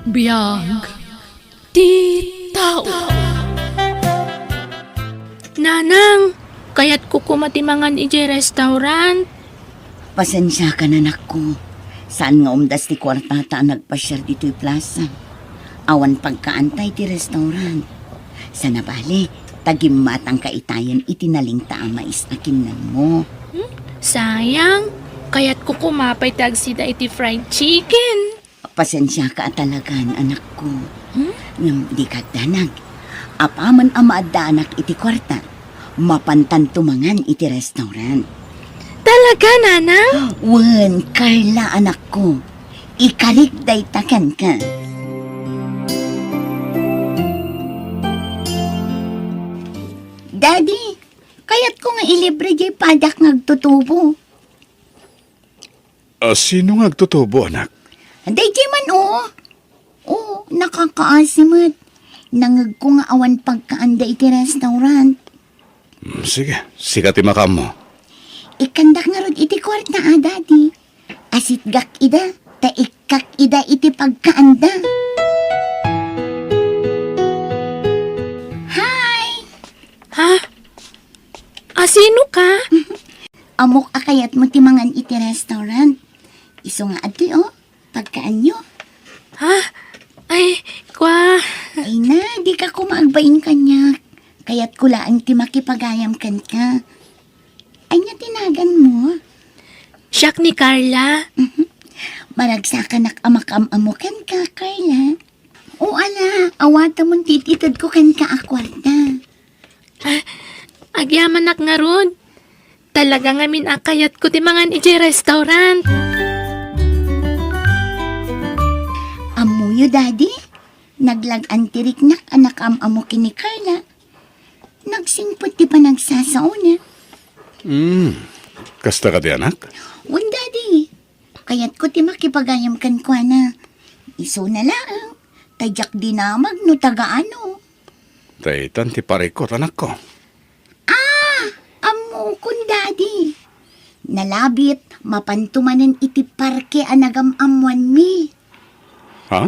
Biyag ti tao. Nanang, kaya't kukumatimangan iti restaurant. Pasensya ka na nako. Saan nga umdas ti kwartata nagpasyar dito'y plaza. Awan pagkaantay ti restaurant. Sa nabali, tagimmatang kaitayan itinaling taamais na kinnan mo. Sayang, kaya't kukumapay tagsida iti fried chicken. Pasensya ka talagan, anak ko. Ngam di kagdanag. Apaman amaadanak iti kwarta. Mapantan tumangan iti restaurant. Talaga, nanang? Wen, Carla, anak ko. Ikarik daytakan ka. Daddy, kaya't ko nga ilibre jay padak ngagtutubo. Sino nga agtutubo, anak? Day jay man Oo, nakakaasimot. Nangag ko nga awan pagkaanda iti restaurant. Sige, sikati makam mo. Ikandak nga rod iti kwarta daddy. Asit gak ida, taikak ida iti pagkaanda. Hi! Ha? Sino ka? Amok akayat mo timangan iti restaurant. Iso nga ati pagkaan nyo. Ha? Ay, kwa. Ay na, di ka kumagbain kanyak. Kaya't kulaan ti makipagayam kan ka. Ay nga tinagan mo. Siyak ni Carla. Maragsakan amakam-amukan ka, Carla. O ala, awata mong tititad ko kan ka akwarta. Agyaman nak nga rod. Talaga nga minakayat ko timangan iti restaurant. Amuyo, daddy. Naglag-antirik nak anak amukin ni Carla. Nagsingpot di pa nagsasauna. Kasta ka di, anak? Un, daddy. Kaya't ko ti makipagayam kan kwa na. Iso na lang. Tadyak dinamag no tagaano. Taytan ti parikot, anak ko. Amo kun, daddy. Nalabit, mapantumanan iti parke anagam amuan mi. Ha?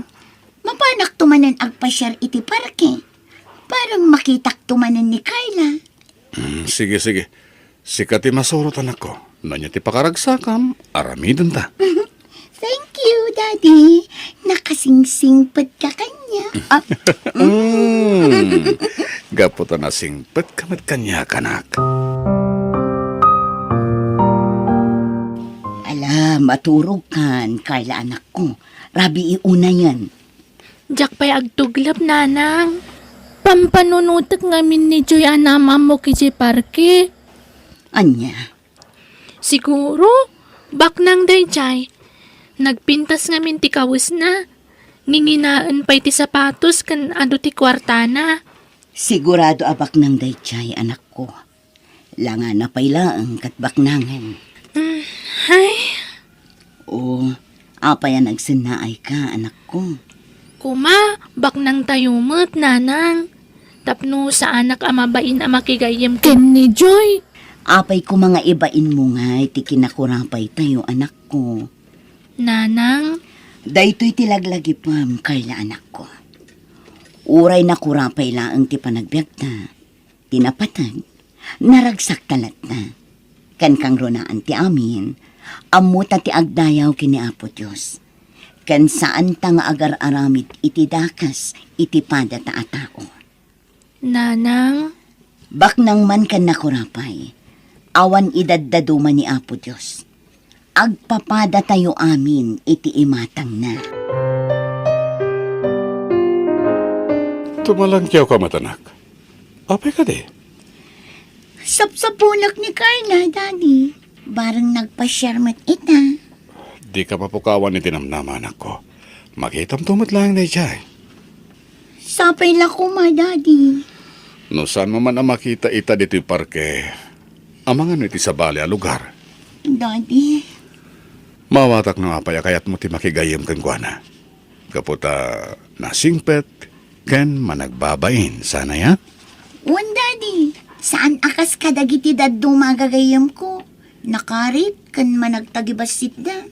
Mapanak tumanan agpasyar iti parke. Parang makitak tumanan ni Carla. Sige. Sikati masurot, anak ko. Nanya ti pakaragsakam, aramidan ta. Thank you, daddy. Nakasingsingpet ka kanya. Gaputa na singpet kamat kanya, kanak. Ala, maturog kan, Carla anak ko. Rabi iuna yan. Diyak pa'y agtuglap, nanang. Pampanunutak ngamin ni Joy anama mo kiji parke. Anya, Siguro, bak nang dayjay. Nagpintas ngamin ti kawis na. Nginginaan pa'y ti sapatos kan ado ti kwartana. sigurado abak ng daychay anak ko. Langa na pailaang katbaknangan. Ay, O, apa yan nagsinaay ka anak ko. kuma, bak nang tayumot, nanang. Tapno sa anak amabain amakigayem ken ni Joy. Apay ko mga ibain mo nga, iti kinakurapay tayo anak ko. Nanang, Daytoy tilaglagi pam, Carla anak ko. Uray na kurapay laang ti panagbiagta. Tinapatan, naragsak talat na. Kan kang ronaan ti amin, amuta ti agdayaw kini Apo Diyos. Kan saan ta nga agar-aramid iti dakas, iti pada ta atao. nanang, Baknang man kan nakurapay, awan idaddaduman ni Apo Diyos. Agpapada tayo amin, iti imatang na. Tumalangkyaw ka, matanak. Apay ka di. Sapsapunak ni Carla, daddy. Barang nagpa-sharmat ita. Di ka papukawan ni tinamnama, anak ko. Makitam tumot lang na ijay. Sapay lako ma, daddy. No saan mo man ang makita ita dito yung parke, amangan iti sa bali a lugar. Daddy, Mawatak na apay kayat mo ti makigayem kan kuana. Kaputa nasingpet, ken managbabain. Sana ya? wan daddy. Saan akas kadagiti daddo magagayam ko? Nakarit kan managtagibasit da.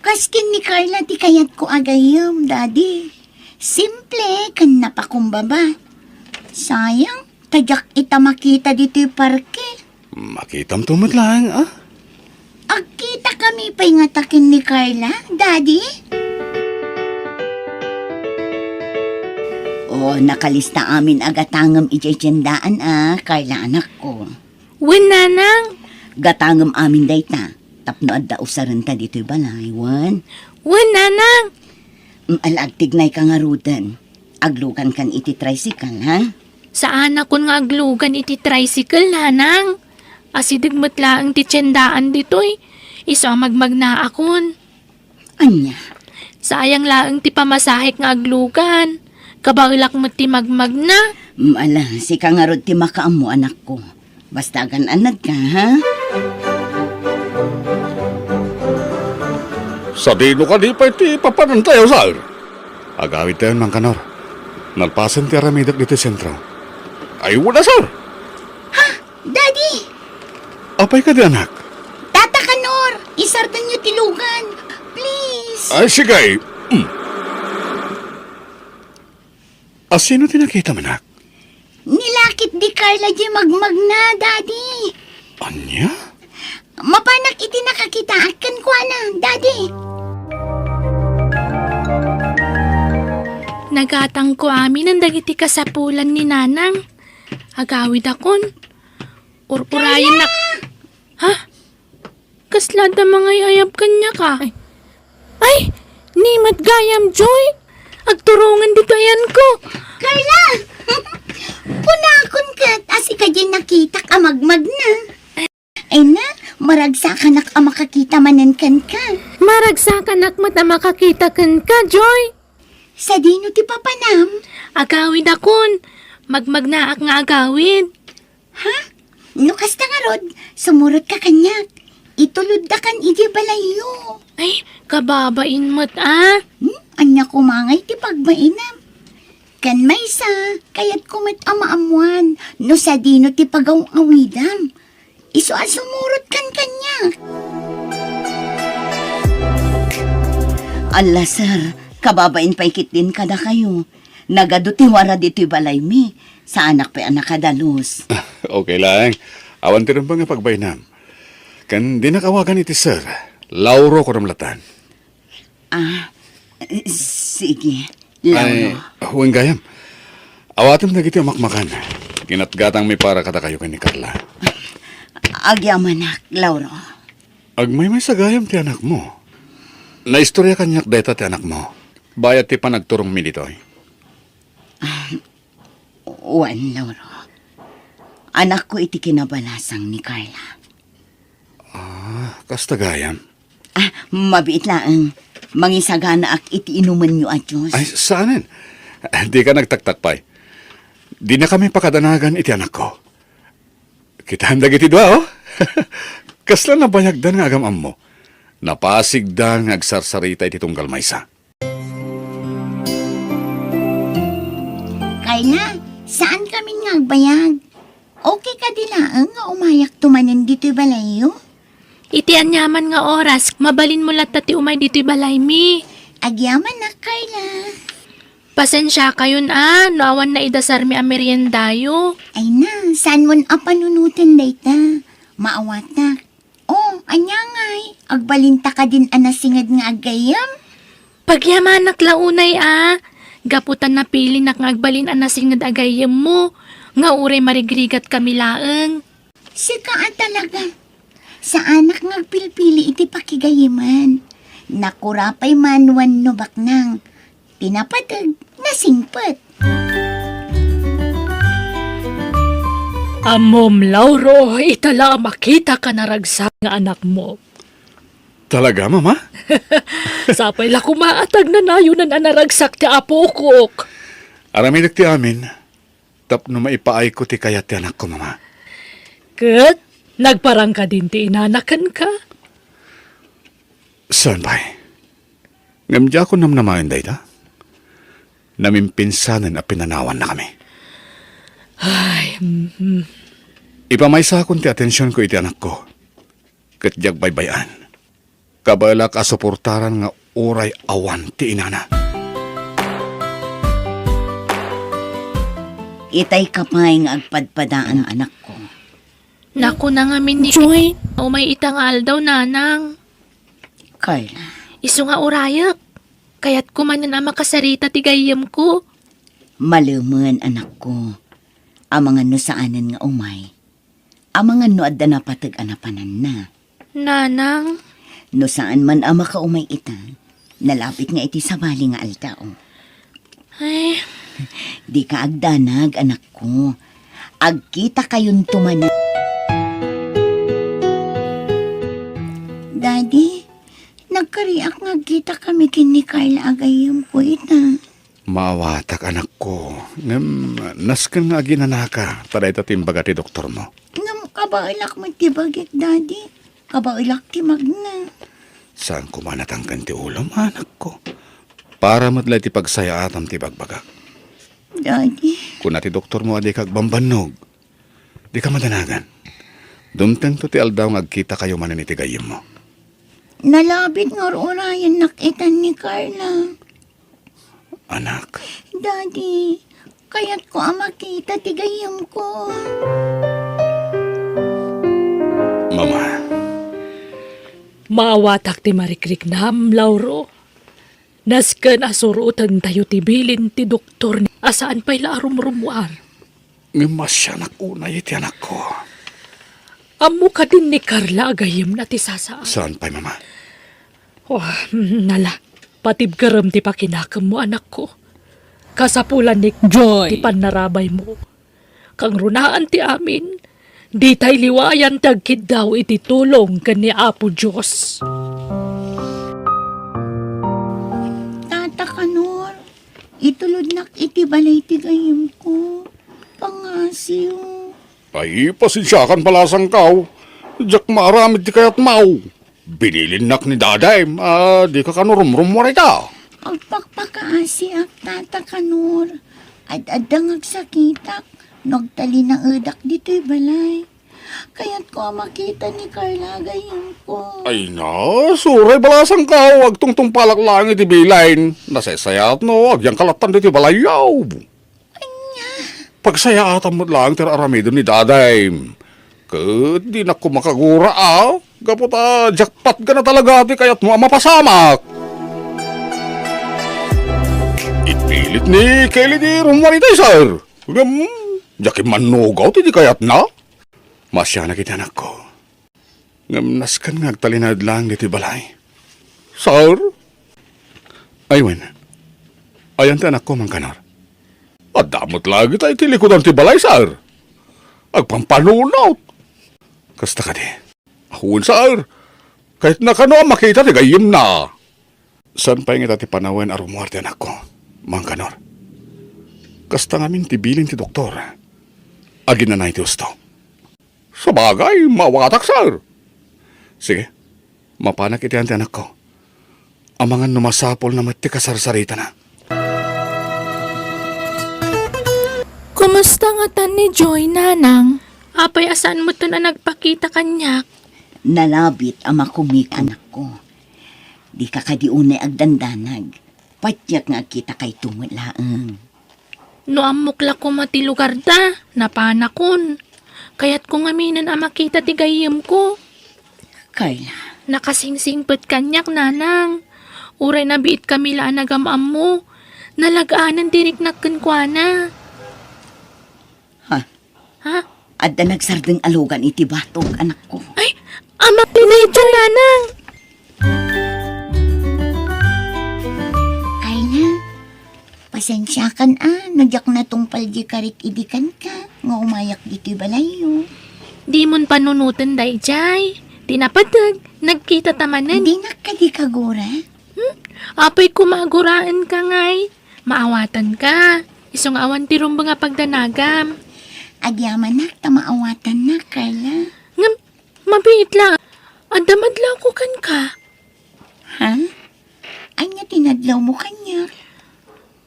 Kaskin ni Carla ti kayat ko agayam, daddy. Simple, kan napakumbaba. Sayang, tadyak ita makita dito yung parke. Makitam tumot lang, ah? Agkita kami pa yung atakin ni Carla, Daddy. Nakalista amin agatangam ijayjandaan Carla anak ko. Wen, nanang. Gatangam amin dayta. Tapno adda usaran ta dito'y balay, wan. Wen, nanang. Alagtig na ka nga rudan. Aglugan kan iti tricycle, ha? Saan ako nga aglugan iti tricycle, nanang? Asidigmat laang ti tiyendaan dito'y. Iso ang magmagna akon. Anya? Sayang laang ti pamasahik nga aglugan. Kabailak mo ti magmagna. Ala, si kangarod ti makaamo anak ko. Basta anad ka, ha? Sa dino ka di pa iti papanantayo, sal. Agawit tayo ng kanor. Nalpasan ti aramidak dito sentro. Ay, wala, sal. Daddy! Apay ka di, anak? Tata Kanor! Isartan niyo tilugan! Please! Ay, sige. Sino tinakita mo, anak? Nilakit di Carla di magmagna, Daddy! Anya? Mapanak iti nakakita akan ko na, Daddy! Nagatang ko amin ang dagiti kasapulan ni nanang. Agawid akon. Urpurayan na... Ha? Kasla da mga ayab kanya ka. Ay! Nimat gayam, Joy! Agturungan dito yan ko. Carla! Punakon kat, asi ka dyan nakita ka magmagna. Ay na, maragsa ka nak makakita manan ka. Maragsakan ak mata makakita kan ka, Joy. Sa dino ti papanam. Agawid akon. Magmagnaak nga agawid. Ha? Nukas na nga rod, sumurot ka kanyak. Itulod da kan iti balayo. Ay, kababain mo't Anya kumangay ti pagmainam. Kan may sa, kaya't kumat amaamuan, no sa dino ti pagaw awidam. Iso sumurot kan kanya. Allah sir, kababain pa ikit din kada kayo. Nagaduti wara dito'y balay mi. Sa anak pa anak kadalos. Okay lang. Awan ti rin ba nga pagbaynam? Kan di nakawagan iti sir. Lauro ko ramlatan. Sige. Ay, Lauro. huwag gayam. Awatam na giti makmakan. Ginatgatang may para kata kayo ni Carla. Agyaman nak, Lauro. Agmay may sagayam ti anak mo. Naistorya kanyak deta ti anak mo. Bayat ti panagturong mi ditoy. Wan, Lauro. Anak ko iti kinabalasang ni Carla. Kasta gayam. Mabiit laang. Mangisagana ak iti inuman nyo at Diyos. Ay, saanin? Di ka nagtaktakpay. Di na kami pakadanagan iti anak ko. Kita handag iti dua, oh. Kasla na bayagdan nga agamam mo. Napasigdan nga agsarsarita iti tunggal maysa. Carla, saan kami nga agbayag? Okay ka dilaang nga umayak tumanin dito'y balayo? iti anyaman nga oras, mabalin mo lahat ti umay dito'y balay mi. Agyaman na, Carla. Pasensya kayon no awan na idasar mi ameriendayo. Ay na, saan mo panunutan dayta? Maawat na. Oh, anyangay. Agbalinta ka din anasingad nga agayam. Pagyamanak launay gaputan na pili nga agbalin anasingad agayem mo. Nga uray marigrigat kami laeng. Sika talaga. Sa anak nga pilpili iti pakigayiman. Nakurapay manuan no baknang. Pinapatag, nasingpet. Amom, Lauro, itala makita ka na ragsak nga anak mo. Talaga, mama? Sapay la kumaatag na nayo na naragsak ti apokok. Aramidak ti amin. Tapno maipaay ko ti kayat ti anak ko, mama. Kat, nagparang ka din ti inanakan ka. Saan ba'y? Ngamdya ko namnamayan dayta. Namimpinsanan at pinanawan na kami. Ay, Ipamaysa akong ti atensyon ko iti anak ko. Katjag baybayan. Kabalak asuportaran nga uray awan ti inana. Itay kapay nga agpadpadaan ang anak ko. Naku na nga min ni Joy, umay itangal daw nanang. Carla, Isu nga urayak. Kaya't kumanan ang makasarita tigayam ko. maluman anak ko. Ang mga no saanan nga umay. Ang mga no adda na patag anapanan na. Nanang, No saan man ang makaumay ita, nalapit nga iti sabali nga altao. ay, Di ka agdanag, anak ko. Agkita kayon tumanan. Daddy, nagkariak nga kita kami kini Carla agayam ko ita. Maawatak anak ko. Naskan nga ginanaka para itatimbaga ti doktor mo. Ngam kabailak mo ti bagik, Daddy. Kabailak ti magna. Saan ko manatangkan ti ulam, anak ko? Para madlay ti pagsaya atam ti bagbaga. Daddy, Kung ti doktor mo adi kag bambanog, di ka madanagan. Dumteng to ti aldaw nga agkita kayo manan iti gayem mo. nalabit nga orayan nakitan ni Carla. Anak, Daddy, kaya't ko ang makita ti gayam ko. mama, maawatak ti marikriknam, Lauro. Nasken asurutan tayo ti bilin ti doktor ni asaan pa'y laarumrumuar. ngimasya nakunay iti anak ko. Amo ka din ni Carla agayem na ti sasaan. Saan pa'y mama? Oh, nala, patibgaram ti pakinakam mo anak ko. Kasapulan ni Joy, ti panarabay mo. Kang runaan ti amin, di tay liwayan tagkid daw iti tulong kan ni Apo Diyos. Tata Kanor, itulod nak iti balay ti gayam ko. Pangasiw. Ay, pasensyakan palasang kaw. Diyak maaramid ti kayat mau. Binilin nak ni daday, di ka kanurumrum mo rita. Agpakpakaasi ak Tata Kanor. Ad-adang agsakitak. Nagtali na edak dito'y balay. Kaya't ko ang makita ni Carla gayam ko. Ay na, suray balasang kaw. Agtungtong palak lang iti bilain. Nasesayat no, agyang kalatan diti balayaw. Pagsayatan mo lang tira aramido ni daday. Kat di na ko makagura Gapot jackpot ka na talaga ti kayat mo mapasamak. Ipilit ni Kelly di rumaritay, sir. Jakim manugaw ti di kayat na. Masya na kita anak ko. Ngamnas kan ngagtalinad lang diti balay. Sir? Aywen. Ayan ti anak ko, Mangkanor. Adamot lagi tayo tilikodan ti balay, sir. Agpampanunot. Kasta ka di. Ahun, sir. Kahit na kano makita ti gayim na. San pa yung ti panawen arumuar ti anak ko, Mangkanor? Kasta ngamin tibilin ti doktor. Agin na na iti gusto. Sa bagay, mawatak, sir. Sige, mapanak iti ti anak ko. Amangan numasapol na mati kasarsarita na. kumusta nga tan ni Joy, nanang? Apay asaan mo to na nagpakita kanyak? Nalabit ang makumik anak ko. Di ka kadiunay agdandanag. Patyak nga kita kay tumulaang. No amukla ko mati lugar da, napanakon. Kaya't kung aminan ang makita ti gayam ko. Carla, Nakasingsingpet kanyak, nanang. Uray na biit kami laan nagamam mo. Nalagaanan dirik nagkankwana. ha? Ha? Adda nagsardeng alugan iti batog anak ko. Ay, amak tinay dyan, nanang. Carla, pasensya kan nagyak na tong palgi karik idikan ka. Nga umayak diti balayo. Di mon panunutan day, jay. Tinapatag, nagkita tamanan. Hindi na ka di kagura. Apay kumaguraan ka ngay. Maawatan ka. Isong awan ti rumba nga pagdanagam. Agyaman na, tamaawatan na, Carla. Ngam, mabiit lang. Adamadlaw ko kan ka. Ha? Anya tinadlaw mo kanya.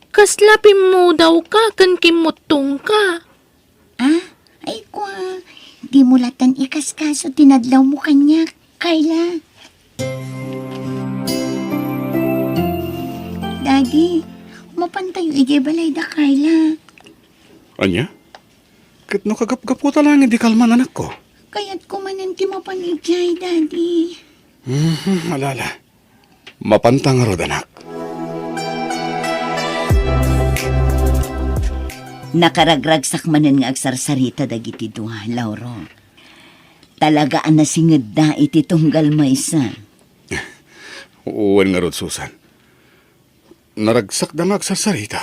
Kaslapim mo daw ka, kan kimutong ka. Ay kwa, di mo latan ikaskaso tinadlaw mo kanya, Carla. Daddy, mapantayo ije balay da, Carla. Anya? Kat no kagap-gap ko talang hindi kalman anak ko. Kaya't kumananti mapanijay, Daddy. Malala. Mapantang nga rod, anak. Nakaragragsak manen nga agsarsarita dagiti duha, Lauro. Talagaan na singid da iti tunggal maysa. Uwan nga rod, Susan. Naragsak da nga agsasarita.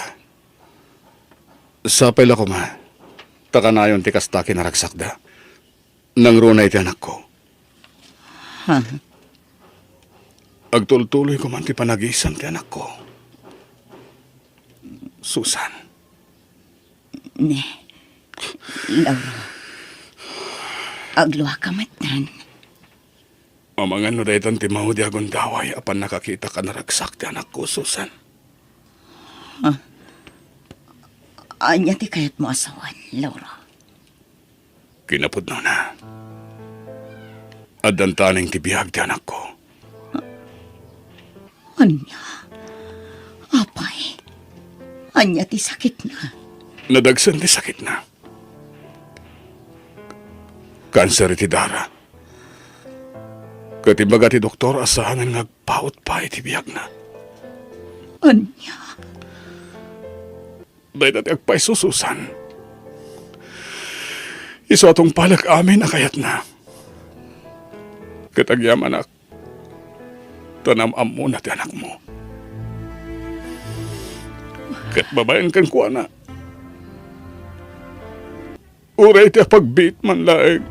Sapay la ko, ma. Takanayon ti kastaki naragsak da. Nang runay ti anak ko. Ha? Agtultuloy ko man ti panagisan ti anak ko. Susan. Ne. Lauro. Agluha ka matan. Mamangan no daytan ti mahudi agon daway apan nakakita ka naragsak ti anak ko, Susan. Anya ti kayat mo asawan, Lauro. Kinapod na. Adantaning ti biyag ti anak ko. Anya? Apay? Anya ti sakit na. Nadagsan ti sakit na. Kanser ti dara. Katibaga ti doktor asahan nga nagpaut pa iti biyag na. Anya? Dahil dati agpay sususan. Iso atong palag amin akayat na. Katagyam anak. Tanam mo na ti anak mo. Kat babayan kan kuha na. Uray ti pagbit man laeng.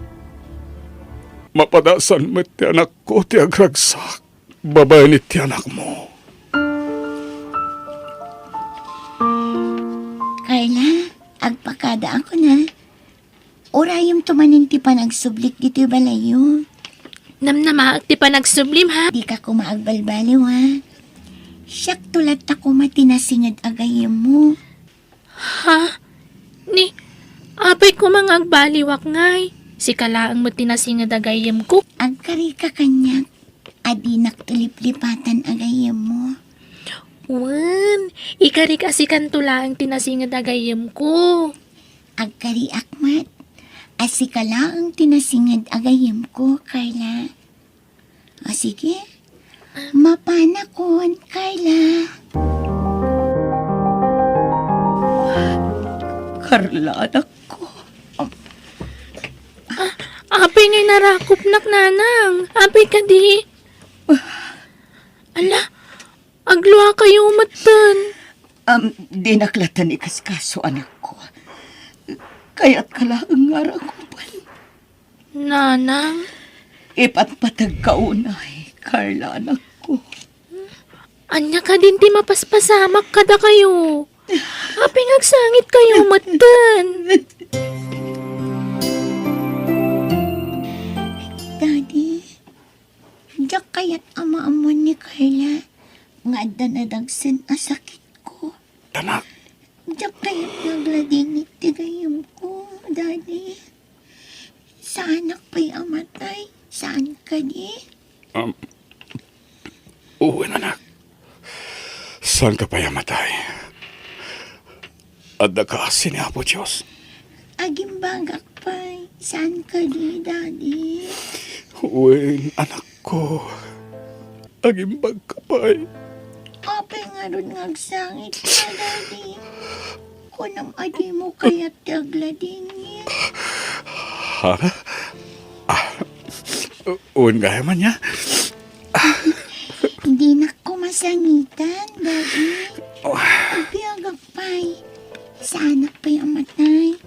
Mapadasan mo ti anak ko ti agragsak. Babayan ti anak mo. Carla, agpakada ako na. Urayom tumanin ti panagsublik dito balayo. Namnamaag ti panagsublim ha. Di ka kumaagbalbaliw ha. Siyak tulat ako matinasingad agayam mo. Ha? Ni, apay ko mga agbaliwak ngay. Si kalaang mo tinasingad agayam ko. Agkari ka kanyak. Adinak tuliplipatan agayam mo. Wan, ikarik asikan tula ang tinasingad agayam ko. Agkari akmat. Asikala ang tinasingad agayam ko, Carla. O sige, mapana kon, Carla. Carla, anak ko. Apay ngay narakop nak nanang. Apay ka di. Ala, agluwa kayo umatan. Dinaklatan ikaskaso, anak ko. Kaya't kalaang ngarakupan. Nanang, Ipatpatag kaunay, Carla, anak ko. anya ka din ti mapaspasamak kada kayo. Apay ngagsangit kayo umatan. Daddy, diyak kaya't ama-amon ni Carla. Nga danadagsin ang sakit ko. Anak, Diyak kaya't nagladingit tigayam ko, Daddy. Sa anak pa'y amatay. Saan ka di? uwi na anak. Saan ka pa yamatay? At nakasin ni Apo Diyos. Agimbagak pa'y. Saan ka di, Daddy? Uwi, anak ko. Agimbag ka pa'y. Apay nga ron ngagsangit ka, Daddy. Kunam adi mo kaya't tagladingit. Ha? Uwan gaya man niya. Hindi na ko masangitan, Daddy. Agbiagak pa'y. Sa anak pa'y amatay.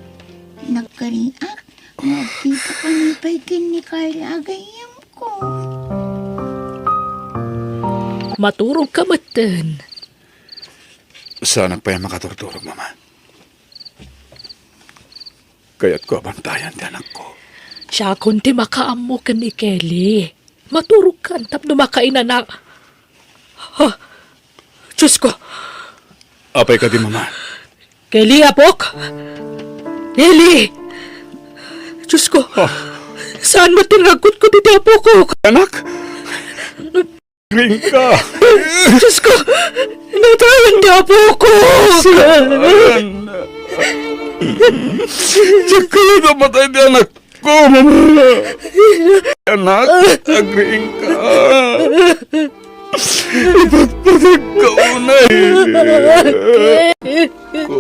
Nagkariak. Magpita ka ni pa'y kin ni Carla agayam ko. Maturog ka matan. Sana pa yung makaturturog, Mama. Kaya't ko abantayan ti anak ko. Siya kunti makaamo ka ni Kelly. Maturog ka tapno makainan na. Ha? Diyos ko. Apay ka di, Mama. Kelly, apok! Kelly! Diyos ko. Saan mo tinagot ko dito, apo ko? Anak! Ring ka! Diyos ko! Natayan niya po ko! Diyak ka na namatay di anak ko, mama. Anak, agriing ka. Ipagpatag ka unay. Ko.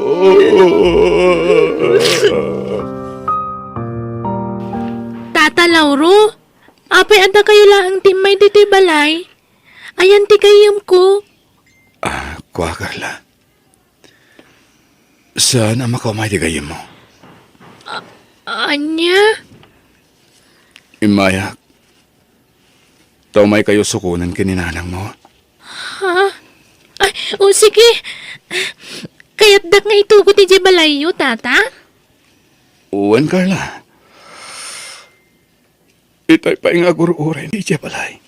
Tata Lauro, apay anda kayo lang timay dito'y balay. Ayan ti kayam ko. Kuha, Carla. Saan ang makamay di kayo mo? Anya? Imaya, may kayo sukunan kininanang mo. Ay, o sige. Kaya't dak nga itugot ti balayo, tata? Uwan, Carla. Itay pa nga guru-uray di balay.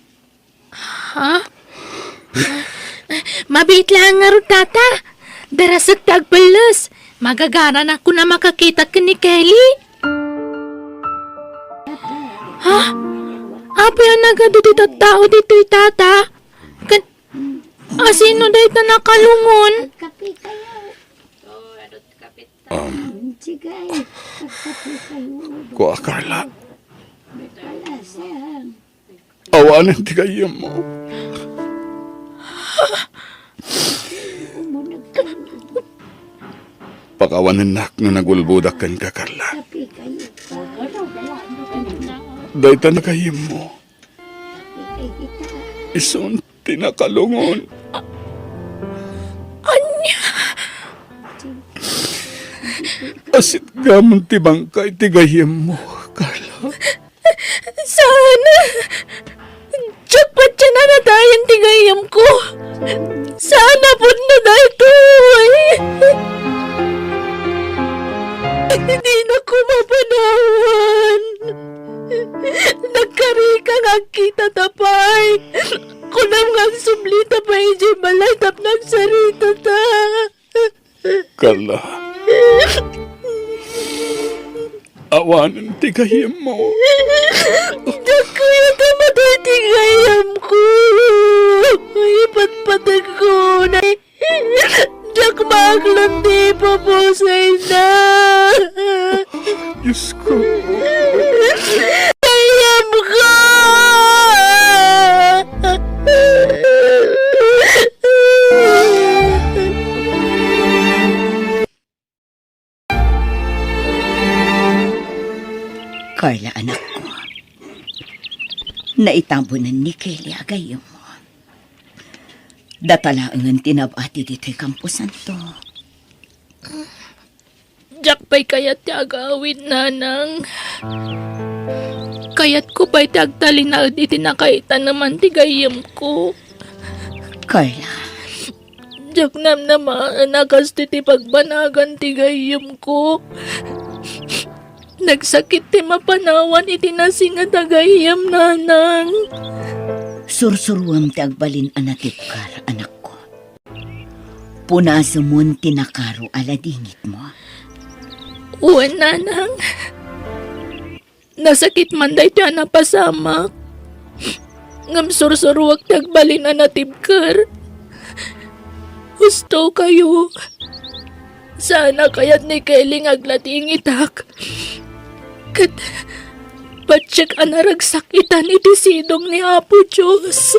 Ha? Mabait lang nga ro, tata. Darasat tagpalas. Magagaran ako na makakita ka ni Kelly. Ha? Apa yan nagado dito tao dito'y tata? Sino dahi na nakalungon? Kape kayo. Um, Sigay. Kape kayo. Kuha, Carla. Palasang. Awanan di kayo mo. Umunag kayo. Pakawanan nak no nagulbudakan ka, Carla. Kape kayo. Dayta na kayo mo. Kape kita. Ison tinakalungon. Anya? Asit gamon ti bangkay ti gayem mo, Carla. Sana. Jackpot siya na natayan tigayam ko. Sana po na dahil tuway. Hindi na ko mapanawan. Nagkarikang ang kita tapay. Kunam nga ang sublita pa iji balay tap nagsarita ta. Carla. Awanan ti gayem mo. Diyak ko yung tamatay tigayam ko. Ipatpatag ko na. Diyak maglang di papusay na. Diyos ko. Gayam ko! Carla, anak ko. Naitambunan ni Kelly agayom mo. Datalaangan tinabati dito'y kampusan to. Diyak pa'y kayat ti agawin, nanang. Kayat ko pa'y ti agtalinaod iti nakaita naman ti gayam ko. Carla, Diyak namaan akas ti pagbanagan ti gayam ko. Nagsakit ti mapanawan iti nasinga tagayam, nanang. sursuruam ti agbalin anatipkar, anak ko. Punasamon tinakaro aladingit mo. Uwan, nanang. Nasakit man dahi ti anapasamak. Ngam sursuruak ti agbalin anatipkar. Gusto kayo. Sana kayat ni Kelly aglatingitak. Kat patsyak anaragsakitan iti sidong ni Apo Diyos.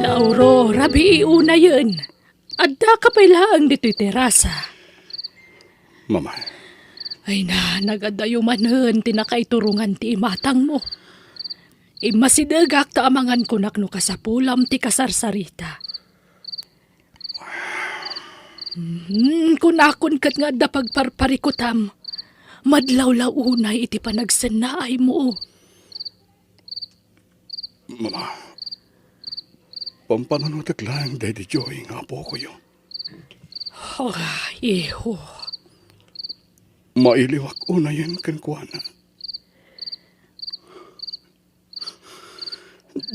Lauro, rabi iuna yun. Adda ka pa'y laang dito'y terasa. Mama, Ay na, nagadayumanen tinakaiturungan ti imatang mo. Imasidagak ta amangan kunak no kasapulam ti kasarsarita. Kunakon kat nga da pagparparikutam. Madlawlaw unay iti panagsannaay mo. Mama, pampananutag lang Daddy Joy nga po ko yun. Oh, iho. Mailiwak una yan kankwana.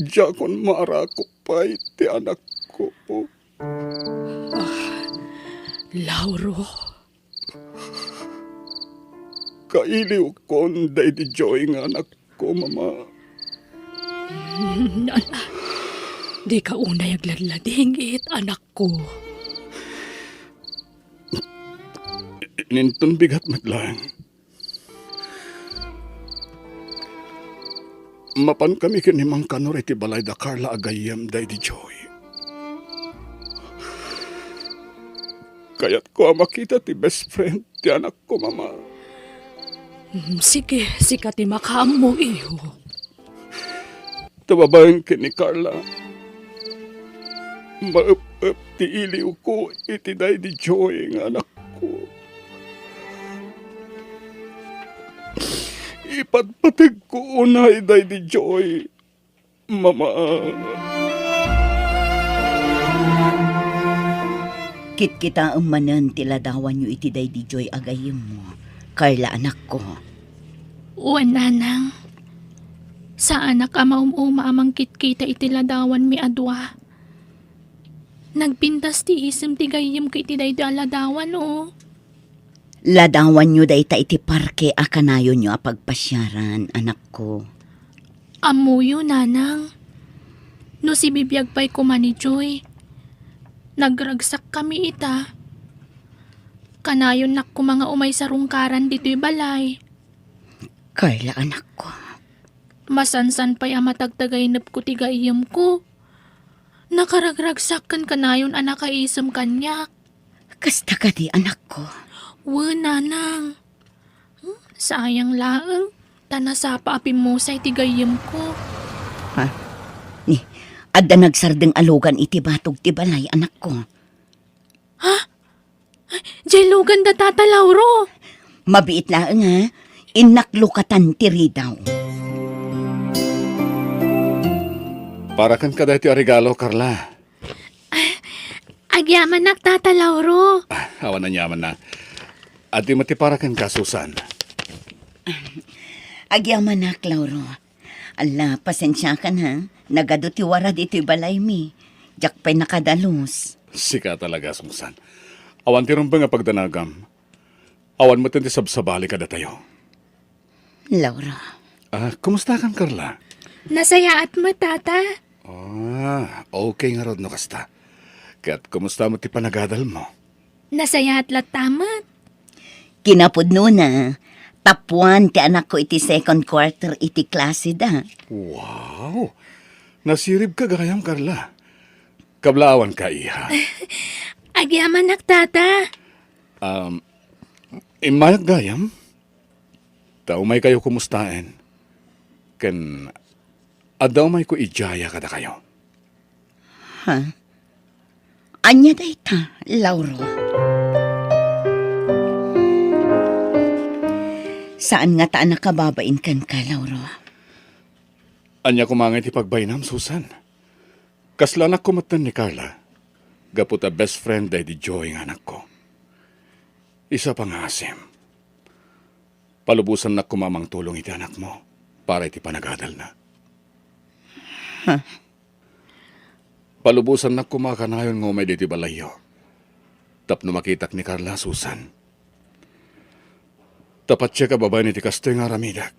Jakon maarako pa iti anak ko. Lauro. Kailiw ko, Daddy Joy nga anak ko, mama. Ala, di ka unay agladlading it, anak ko. Ninton bigat matlang. Mapan kami kinimang kanor iti balay da Carla agayam, Daddy Joy. Kaya't ko makita ti best friend ti anak ko, mama. Sige, sikati makaam mo iyo. Tababayan kini Carla. Maap-ap ti iliw ko iti Daddy Joy nga anak ko. Ipatpatig ko unay, Daddy Joy. Mama. Kit-kita ang manan tiladawan nyo iti Daddy Joy agayim mo. Carla anak ko. Uwan nanang. Sa anak amaum-uma amang kitkita itiladawan mi adwa. Nagpintas ti isim ti gayim ko iti daydo aladawan o. Ladawan nyo da ita iti parke akanayo nyo apagpasyaran, anak ko. Amuyo nanang. No si bibiyag pa'y kumani Joy. Nagragsak kami ita. Kanayon nak ko mga umay sa rungkaran dito'y balay. Carla anak ko. Masansan pa'y amatagtagaynap ko tigayim ko. Nakaragragsak kan kanayon anak kaisam kanyak. Kasta ka di anak ko. Nanang. Sayang laang. Tanasapa apimusay tigayim ko. Ha? Ni, adda nagsardeng alugan iti batog ti balay anak ko. Jelugan da tata Lauro. Mabiit laang ha. Inaklukatan ti ridaw. Para kan kada iti regalo, Carla. Agyaman nak tata Lauro. Awan na nyaman na. At di mati para kan ka, Susan. Agyaman na, Clauro. Ala, pasensya ka na. Nagado ti warad iti balay mi. Jak pa'y nakadalos. Sika talaga, Susan. Awan ti rumbang nga pagdanagam. Awan mo tinti sabsabali kada tayo. Lauro. Kumusta kan, Carla? Nasaya at matata. Okay nga rod no kasta. Kaya't kumusta mo ti panagadal mo? Nasaya at latamat. Kinapudno na. Tapuan ti anak ko iti second quarter iti klase da. Wow! Nasirib ka gayam, Carla. Kablaawan ka, iha. Agyaman nak tata. Imayag gayam? Taumay kayo kumustain. Ken, adaw may ko ijaya kada kayo. Ha? Anya da ita, Lauro. Saan nga taan nakababain kan ka, Lauro? Anya kumangit ipagbaynam, Susan. Kaslanak kumatan ni Carla. Gaputa best friend Daddy Joy ng anak ko. Isa pang asim. Palubusan na kumamang tulong iti anak mo para iti panagadal na. Palubusan na kumakanayon ng umay diti balayo. Tapno makitak ni Carla, Susan. Tapat siya kababay ni ti kastoy nga ramidak.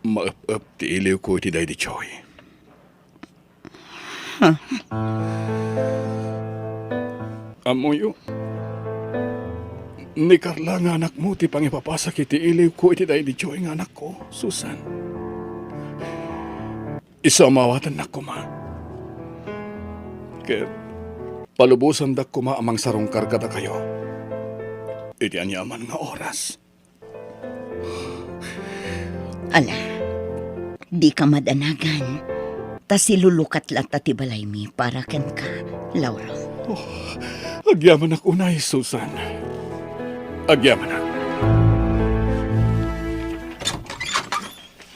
Maap-ap ti iliw ko iti Daddy Joy. Amuyo. Ni Carla nga anak mo ti pangipapasak iti iliw ko iti Daddy Joy nga anak ko, Susan. Isamawatan na kuma. Kaya palubusan da kuma amang sarong kargada kayo. Iti anyaman nga oras. Ala, di ka madanagan. Ta silulukat lata ti balay mi para ken ka, Lauro. Agyaman ak unay, Susan. Agyaman ak.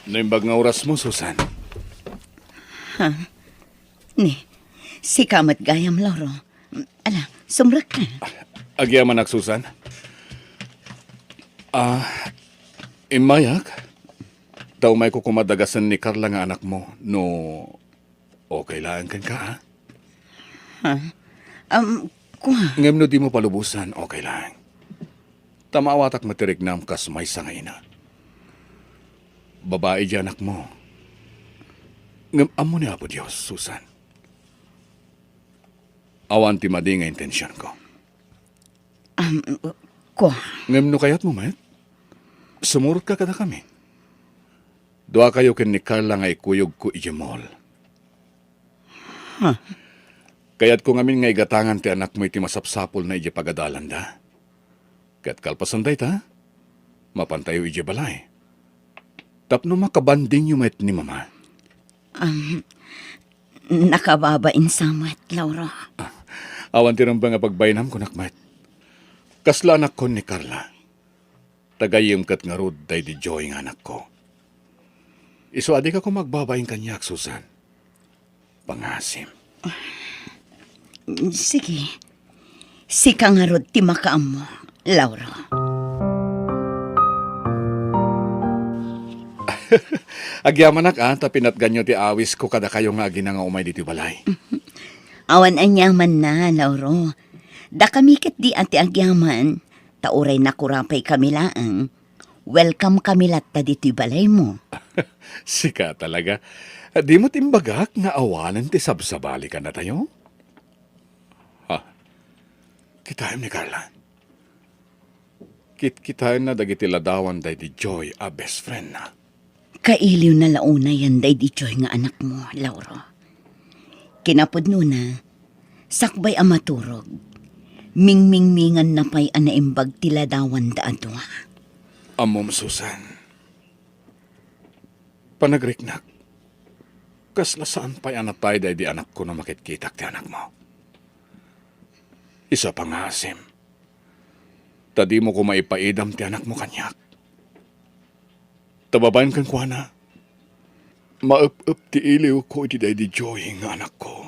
Naimbag nga oras mo, Susan. Ni, si kamat gayam, Lauro. Ala, sumrak ka. Agyaman ak, Susan. Imayak, daw may kukumadagasan ni Carla nga anak mo, no okay lang kan ka, ha? Kuha. Ngem no di mo palubusan, okay lang. Tamawatak matirignam kas may sangayna. Babae di anak mo. Ngam mo ni Apo Diyos, Susan. Awan ti madi nga intensyon ko. Ko, Ngam no kayat mo, met? Sumurot ka kada kami. Dua kayo kin ni Carla nga ikuyog ko ijemol. Kayat ko ngamin nga igatangan ti anak mo iti masapsapol na ije pagadalan da. Kat kalpasan day ta, mapantayo ije balay. Tapno makabanding yung met ni mama. nakababain samat, Lauro. Awan tirang ba nga pagbainam ko nakmet. Kasla anak ko ni Carla. Tagayim kat nga rod day di Joy nga anak ko. Iso adi ka ko magbabaing kanyak, Susan. Pangasim. Sige. Sika nga rod ti makaam mo, Lauro. Agyaman tapinat ganyo ti awis ko kada kayo nga agi na nga umay diti balay. Awan anyaman na, Lauro. Da kami ket di ati agyaman, tauray na kurapay kami laang. Welcome kami latta dito balay mo. Sika talaga. Di mo timbagak nga awanan ti sabsabali ka na tayo? Ha? Kitayam ni Carla. Kitayam na dagiti ladawan day di Joy a best friend na. Kailiw na launa yan day di Joy nga anak mo, Lauro. Kinapod nuna, sakbay amaturog. Mingmingmingan na pa'y anaimbag tiladawan da adwa. Amom, Susan. Panagriknak. Kasla saan pa'y anatay day di anak ko na makitkitak ti anak mo. Isa pang asim. Tadi mo ko maipaidam ti anak mo kanyak. Tababayan kan kwa na. Maup-up ti iliw ko iti day di Joy nga anak ko.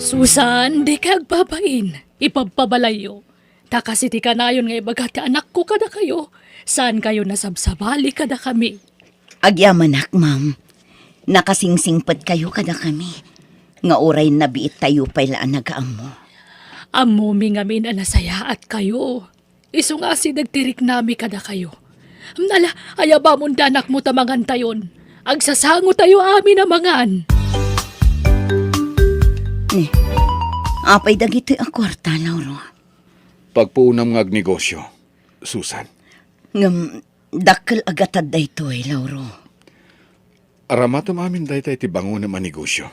Susan, di ka agbabain. Ipagpabalayo. Takasi ti kanayon nga ibagati anak ko kada kayo. Saan kayo nasabsabali kada kami? Agyamanak, ma'am. Nakasingsingpad kayo kada kami. Nga oray na biit tayo pa'y laan nagaam mo. Amumi nga min anasaya at kayo. Iso nga si nagtirik nami kada kayo. Nala, ayaba mong danak mo tamangan tayon. Agsasango tayo amin amangan. Apay dagito'y akwarta, Lauro. Pagpuunam nga negosyo, Susan. Ngam, dakkel agatad da ito'y, Lauro. Aramatom amin day tayo ti bango na manegosyo.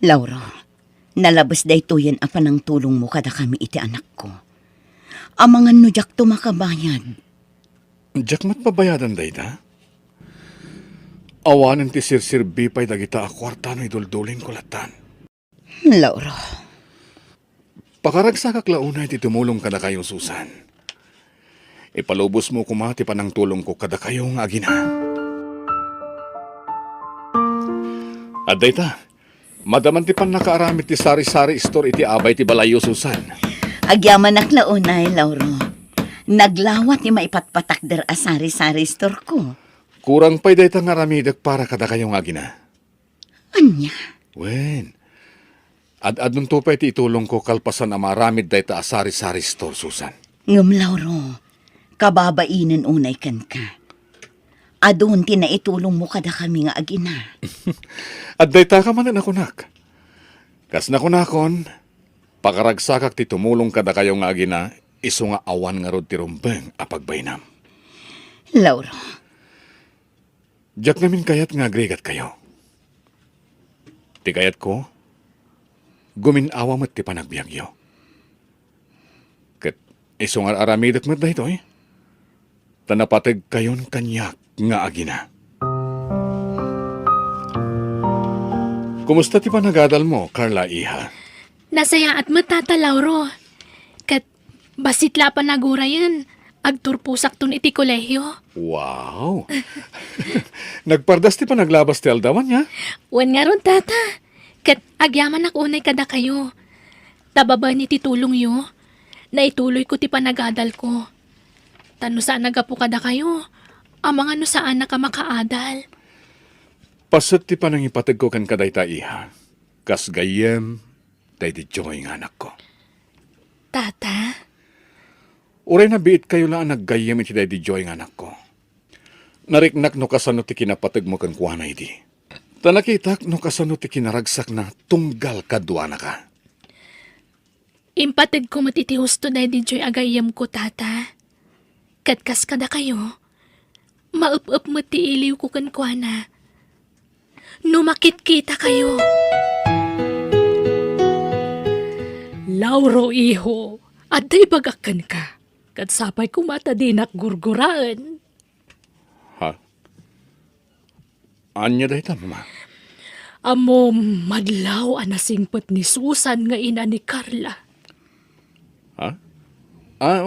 Lauro, nalabas da ito yan apa ng tulong mo kada kami iti anak ko. Amangan no jak to makabayad. Diyak mat pabayadan day ta? Awanan ti sirsirbi pa'y dagita akwarta no iduldulin ko latan. Lauro, Pakaragsak launay ti tumulong kada kayo, Susan. Ipalubos mo kumati pa ng tulong ko kada kayo nga agina. At dayta, madaman ti pan nakaaramit ti sari-sari store iti abay ti balayo, Susan. agyaman naklaunay, Lauro. Naglawat ni maipatpatak der asari-sari store ko. Kurang pa'y dayta nga ramidag para kada kayo nga agina. Anya? Wen, ad-adun to pa iti itulong ko kalpasan na maramid dayta asari-sari store, Susan. Ngam, Lauro, kababainin unay kan ka. Adun tinaitulong mo kada kami nga agina. At dayta ka man na nakunak. Kas nakunakon, pakaragsakak ti tumulong kada kayo nga agina, iso nga awan nga rod ti rumbeng a pagbaynam. Lauro, Diyak namin kayat nga agregat kayo. Ti kayat ko, guminawa mo't ti panagbiagyo. Kat iso nga aramidak mo't dahito eh. Tanapatag kayon kanyak nga agina. Kumusta ti panagadal mo, Carla Iha? Nasaya at matata, Lauro. Kat basitla pa nagura yan. Agturpusak tun iti kolehyo. Wow! Nagpardas ti panaglabas ti aldawan niya? Wan nga ron, tata. Kat agyaman ak unay kada kayo. Tababa ni titulong yo. Naituloy ko ti panagadal ko. Tano saan nagapu kada kayo? Amang ano saan na ka makaadal? Pasat ti panangipatag ko kan kadayta Iha. Kas gayem, day di Joy nga anak ko. Tata? Uray na biit kayo lang naggayam iti Daddy Joy nga anak ko. Nariknak no kasano ti kinapatag mo kan kuha na iti. Tanakitak no kasano ti kinaragsak na tunggal kadwa na ka. Impatid ko matiti husto na di Joy agayam ko, tata. Katkas kada kayo. Maup-up mo ti iliw ko kan kuana. Numakit kita kayo. Lauro, iho, at day bagakan ka. Katsapay kumata dinak gurguraan. Ha? Anya dahi ta, mama? Amo madlaw anasingpet ni Susan nga ina ni Carla. Ha?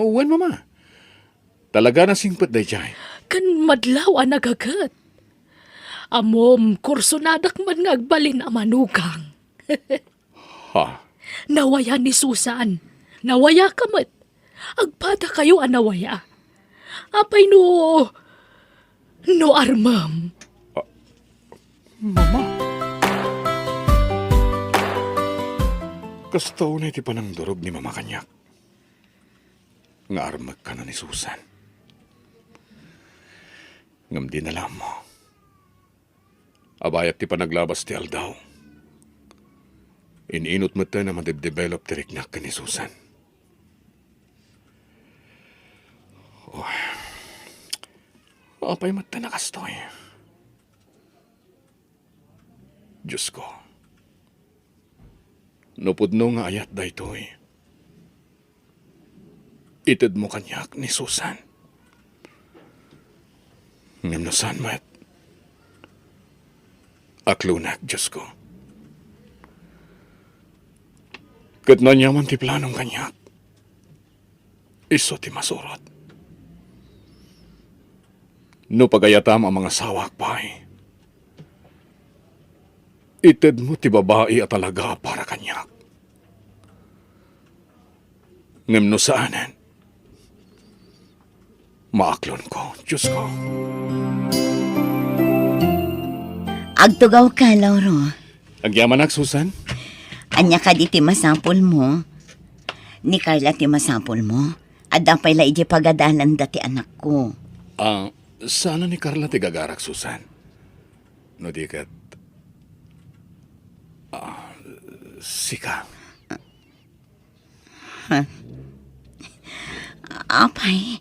Wan, mama. Talaga na singpot dahi jay. Kan madlaw anagagat. Amom kursonadak man nga agbalin a manugang. Ha? Nawaya ni Susan. Nawaya kamat. Agpada kayo anawaya. Apay no armam. Mama? Kastaw na iti panang durog ni mama kanyak. Nga armag ka na ni Susan. Ngam di nalam mo. Abayat ti panaglabas ti Aldaw. Ininot mo tayo na madibdevelop ti riknak ka ni Susan. Oh. Apay mo tayo nakastoy. Diyos ko. Nupudno nga ayat da ito'y. Itid mo kanyak ni Susan. Ngimnosan mat. Aklunak, Diyos ko. Kat na niya man ti planong kanyak. Iso ti masurot. No pagayatam ang mga sawak pa'y. Ited mo ti babae at talaga para kanyak. Ngimno saanan. Maaklon ko, Diyos ko. Agtugaw ka, Lauro. Agyaman Susan? Anya ka di ti masapol mo. Ni Carla ti masapol mo. Adda pa'y la iji pagadalan dati anak ko. Sana ni Carla ti gagarak, Susan. No di kat... sika. Apay.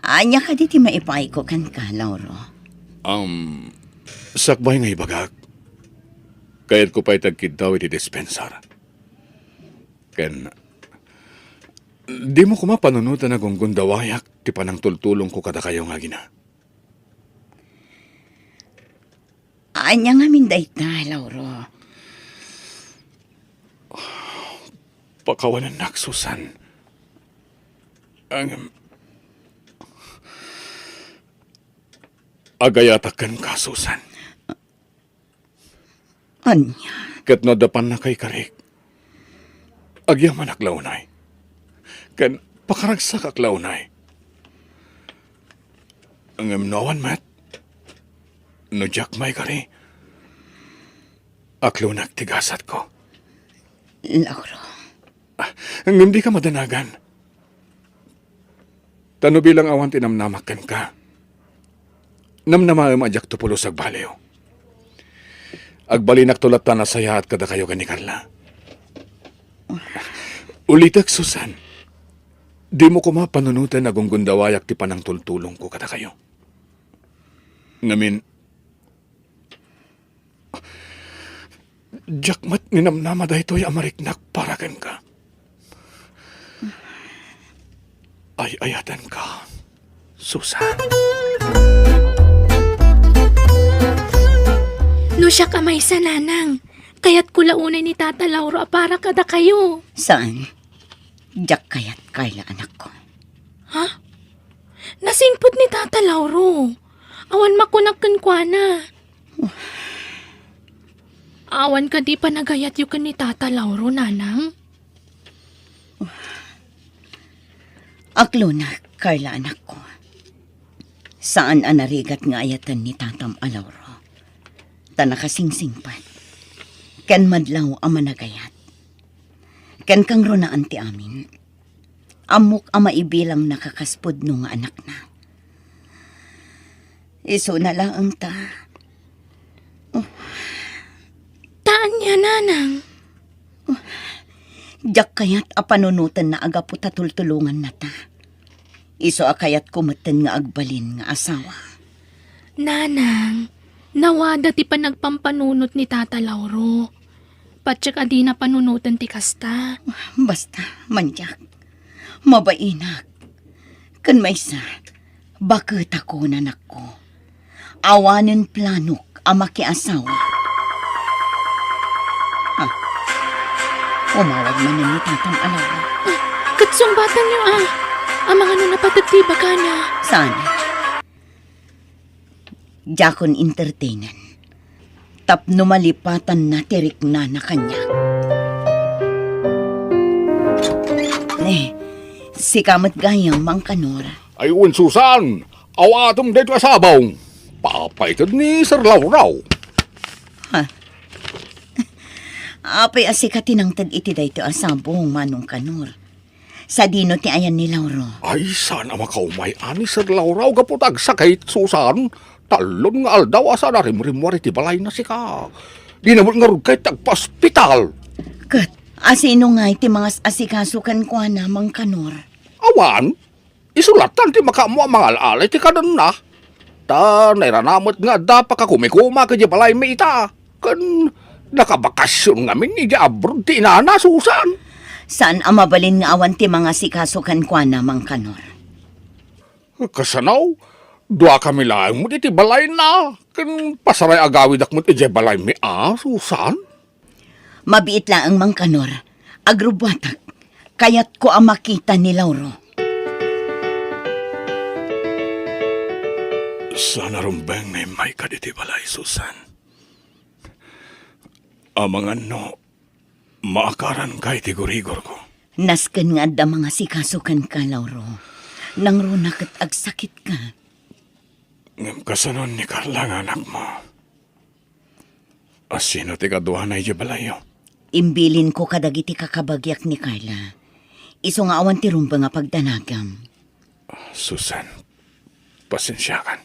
Anya ka di ti maipay ko kan ka, Lauro. Sakbay nga ibagak. Kayat ko pa'y tagkid daw iti dispensar. Ken... Di mo kumapanunutan na gunggundawayak ti panang tultulong ko kada kayo nga gina. Anya nga minday ta, Lauro. Pakawanan nak, Susan. Ang... agayatakan ka, Susan. Anya? Kat nadapan na kay karik. Agyaman aklaunay. Kan pakaragsak aklaunay. Ang emnawan mat. No jak may kari. Aklaunak tigasat ko. Lauro. Ang hindi ka madanagan. Tano bilang awan tinamnamakan ka. Namnamaam ajak tupulo sa baliw. Agbalinak tulatan na saya at kada kayo ni Carla. Ulitak, Susan. Di mo kumapanunutan na gunggundawayak ti panang tultulong ko kada kayo. Ngamin, jakmat ninamnama da ito'y amariknak para kan ka. Ay ayatan ka, Susan. No siya kamay sa nanang. Kaya't kulaunay ni Tata Lauro para kada kayo. Saan? Jak kayat, Carla, anak ko. Ha? Nasingpot ni Tata Lauro. Awan makunakan kwa na. Awan ka di pa nagayat yung ni Tata Lauro, nanang. Aklo na, Carla, anak ko. Saan anarigat nga ayatan ni Tatam Alauro? Tanakasingsingpat. Ken madlaw ang managayat. Ken kang runaan ti amin. Amok ama ibilang nakakaspod no nga anak na. Iso na lang ang ta. Taan niya, nanang. Diyak kayat apanunutan na aga po tatultulungan na ta. Iso akayat kumatan nga agbalin nga asawa. Nanang, nawada ti panagpampanunot ni Tata Lauro. Patsak adi na panunutan ti kasta. Basta, manyak. Mabainak. Kan may sa, bakit ako nanak ko? Awanin planok ang makiasawa. Ha? Umawag man ni Tatang Alawa. Katsong batan niyo ang mga napatagtiba ka niya. Sana. Jakon entertainan. Tapno malipatan na tirik na kanya. Si kamat gayang mangkanor. Ayun, Susan! Awatom dito asabaw! Papaitod ni Sir Lauraw. Apay asikatin ang tad iti dayto asabong manong kanor. Sa dino ti ayan ni Lauro. Ay, sana makaumay ani Sir Lauraw kaputag sakit, Susan. Talon nga aldaw asa na rimwari ti balay na sika. Di naman nga rugay tagpa-hospital. Kat, asino nga iti mga asikasukan ko na mangkanor. Awan, isulatan ti makamu ang mga alalay ti kanan na. Ta, nairanamot nga da pa ka kumikuma ka di balay may ita. Kan, nakabakasyon nga min ni di abroad ti inana, Susan. Saan ang mabalin nga awan ti mga sikasukan ko na mangkanor? Kasanaw, dua kami lang mo iti balay na. Kan pasaray agawid ak mo iti balay mi Susan. Mabiit lang ang mangkanor. Agrubwatak. Kayat ko ang makita ni Lauro. Sana rumbeng na may kaditi balay, Susan. Amang ano, maakaran kay tigurigor ko. Nasken nga da mga sikasukan ka, Lauro. Nang runak at agsakit ka. Ngam kasanon ni Carla nga anak mo. Asino ti kaduha na iti balayo? Imbilin ko kadagiti kakabagyak ni Carla. Iso nga awan ti rumba nga pagdanagam. Susan, pasensya kan.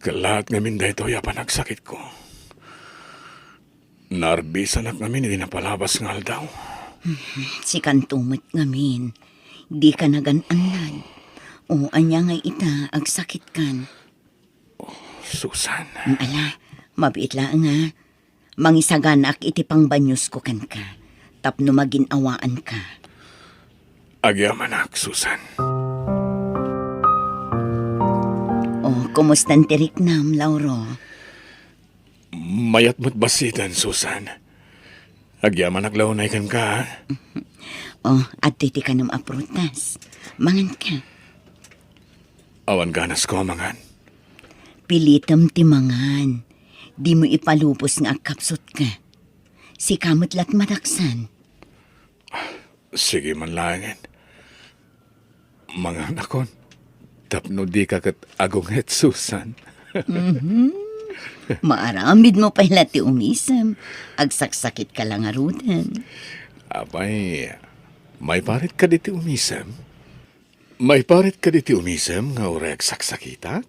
Kalat ngamin dahito yapan nagsakit ko. Narbisan at ngamin hindi napalabas nga aldaw. Si kantumot ngamin. Di ka naganan. O anya nga ita agsakit kan. Susan. Ala, mabiit lang nga. Mangisaganak iti pangbanyos ko kan ka. Tapno maginawaan ka. Agyamanak, Susan. O, kumustan tirik nam, Lauro? Mayat mo't basitan, Susan. Agyaman naglaunay kan ka. O, at titi ka nam aprutas. Mangan ka. Awan ganas ko, mangan. Pilitam ti mangan. Di mo ipalupos nga kapsot ka. Si kamot lat madaksan. Sige man langin. Mga nakon, tapno di ka kat agunget, Susan. Maaramid mo pa ti umisam. Agsaksakit ka lang arutan. Abay, may parit ka diti umisem? May parit ka diti umisem nga urek saksakita?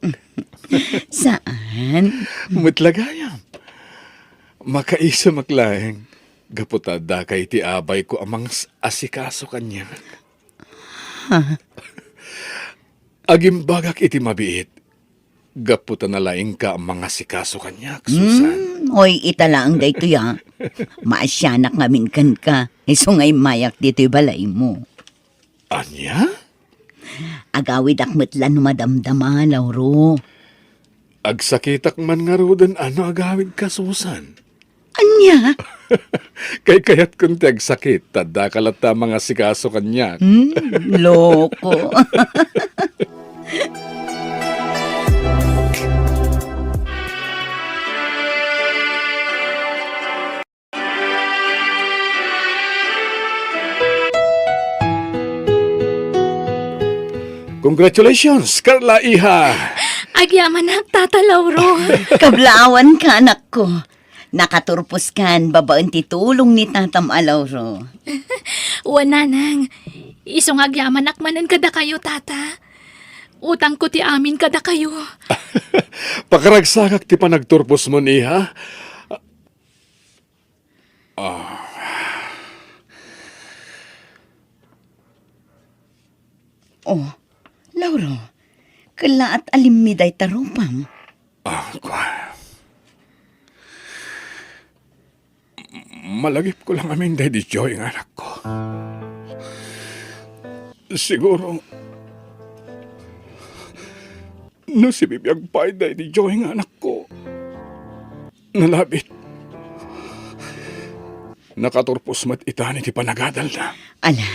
Saan? Matlagayam. Makaisa maklaeng. Gaputada kay ti abay ko amang asikaso kanya. Agimbagak iti mabiit. Gaputa na laing ka ang mga sikaso kanya, Susan. Hoy, itala ang dayto ya. Maasyanak ngamin kan ka. Iso ngay mayak dito'y balay mo. Anya? Agawid akmetlan no madamdama, Lauro. Agsakitak man nga rodan ano agawid ka, Susan. Anya? Kay kayat kung tagsakit, tada kalata mga sikaso kanya. Loko. Congratulations, Carla Iha! Agyaman na, Tata Lauro. Kablawan ka, anak ko. Nakaturpos kan babaan ti tulong ni Tatam Alauro. Wananang, isong agyaman akmanan kada kayo, tata. Utang ko ti amin kada kayo. Pakaragsakak ti panagturpos mo niha. Oh, Lauro, kala at alimmiday tarupam. Malagip ko lang amin Daddy Joy ang anak ko. Siguro, no si bibiyag pa Daddy Joy ang anak ko. Nalabit. Nakaturpos mat itani ti panagadal na. Ala,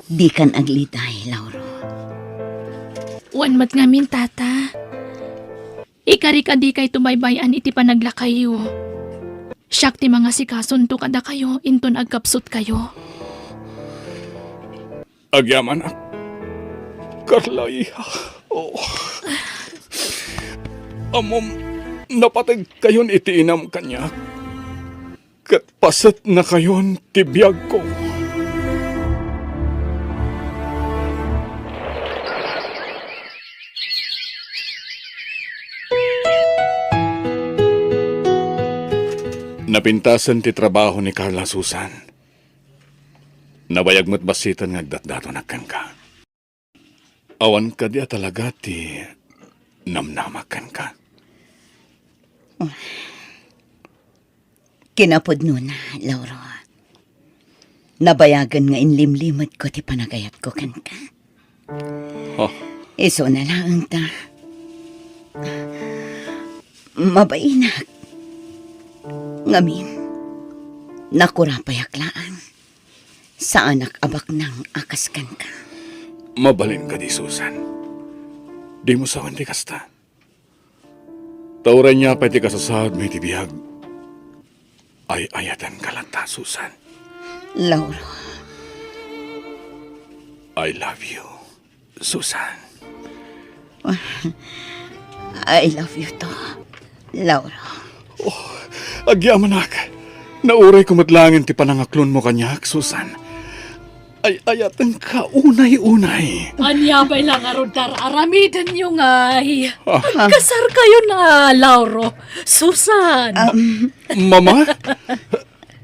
di kan aglitay, Lauro. Wan mat ngamin, tata. Ikarik adi kay tumaybayan iti panaglakayo. Siyak ti mga sikasunto kada kayo, inton agkapsot kayo. Agyaman ak. Carla, iha. Oh. Amom, napatag kayon iti inam kanya. Kat pasat na kayon tibiyag ko. Napintasan ti trabaho ni Carla Susan. Nabayag mo't basitan nga datdato nakkan ka. Awan ka di talaga ti namnamakan ka. Kinapod nun, Lauro. Nabayagan nga inlimlimot ko ti panagayat ko kan ka. Oh, Iso na lang ta. Mabainak. Ngamin, nakurapayaklaan. Sa anak abak ng akaskan ka. mabalin ka di Susan. Di mo sawan di kasta. Tauran niya pa ti kasasahad may tibiyag. Ay ayatan ka lang ta, Susan. Lauro, I love you, Susan. I love you to, Lauro. Agyaman ak. Nauray kumadlangin ti panangaklon mo kanyak, Susan. Ay ayatan ka unay-unay. Anyabay lang aron aramidan nyo ngay. Kasar kayo na, Lauro. Susan. Mama?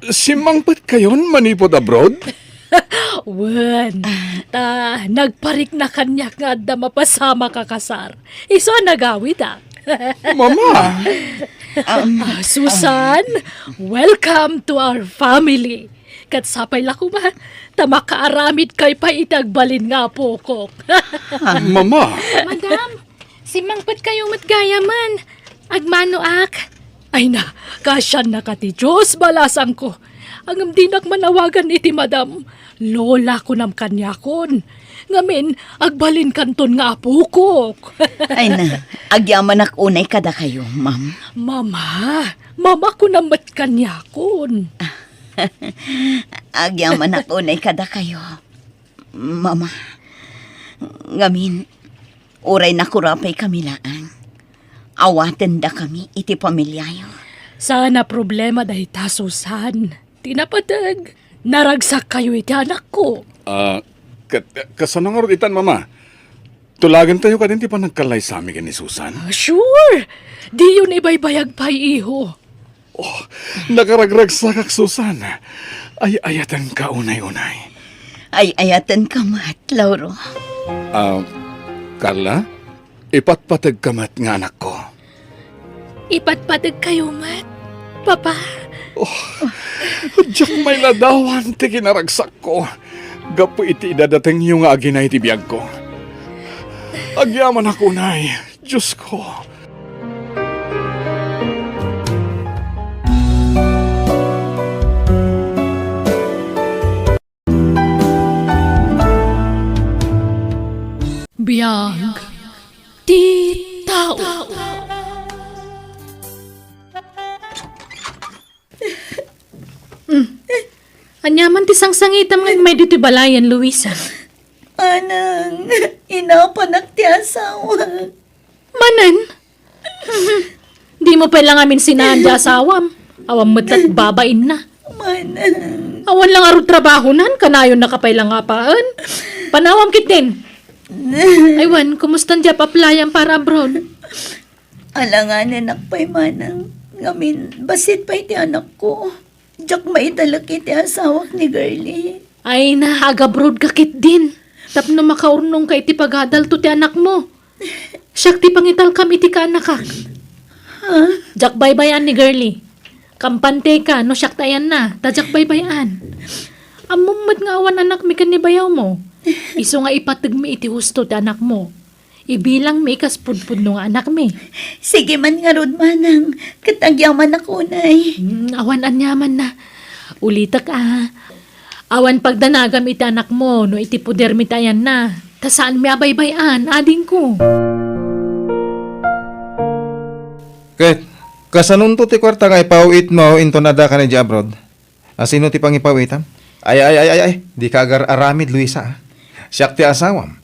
Simangpat kayon manipod abroad? Wen, nagparik na kanya nga da mapasama ka kasar. Iso nagawid Mama! Susan, welcome to our family. Katsapay lakuma, tamakaaramid kay pa itagbalin nga pokok. Mama! Madam, si mangpat kayo matgayaman. Agmano ak. Ay na, kasyan na ka ti Diyos balasang ko. Ang amdinak manawagan iti madam, lola ko nam kanyakon. Ngamin, agbalin kanton nga pukok. Ay na, agyaman ak unay kada kayo, ma'am. Mama ko namat kanyakon. Agyaman ak unay kada kayo. Mama, ngamin, uray na kurapay kami laan. Awaten da kami iti pamilyayo. Sana problema dahi ta, Susan. Tinapatag, naragsak kayo iti anak ko. Kasanang arot itan, Mama. Tulagan tayo ka din ti pa nagkalay sa amin ni Susan. Sure, di yun ibaybayag pa iho. Nakaragragsak ak, Susan. Ay ayatan ka unay-unay. Ay ayatan ka mat, Lauro. Carla, ipatpatag ka mat nga anak ko. Ipatpatag kayo, mat. Papa, Diyak may ladawan ti kinaragsak ko. Gapo iti idadating yung aginay ti biyag ko. Agyaman ako, Nay. Diyos ko. Biyag, di tao. anyaman ti sangsangitam nga may dito balayan, Luisa. Anang, inapanak ti asawa. Manan? Di mo pa lang amin sinaan di asawam. Awan mo't babain na. Manang. Awan lang arod trabaho nan, kanayon nakapailang apaan. Panawam kit din. Aywan, kumusta dyan paplayan para abroad? Alanganin nakpay manang. Ngamin, basit pa iti anak ko. Diyak maitalak iti asawak ni girlie. Ay na, aga-abroad ka kit din. Tapno makaurnong ka iti pagadal to ti anak mo. Siyak ti pangital kam iti ka anak ka. Jak baybayan ni girlie. Kampante ka, no siyak tayan na. Tajak baybayan. Amumad nga awan anak mi kan ni bayaw mo. Iso nga ipatag mi iti husto ti anak mo. Ibilang mi kaspudpud no nga anak mi. Sige man nga rod manang. Katagyaman ako nay. Awan anyaman na. Ulitak Awan pagdanagam iti anak mo, no iti puder mi tayan na. Ta saan mi abaybayan, ading ko. Ket, kasanun to ti kwarta nga ipauit mo into nada ka ni di abroad? Asino ti pangipawitam? Ay, di ka agar aramid, Luisa. Siyak ti asawam.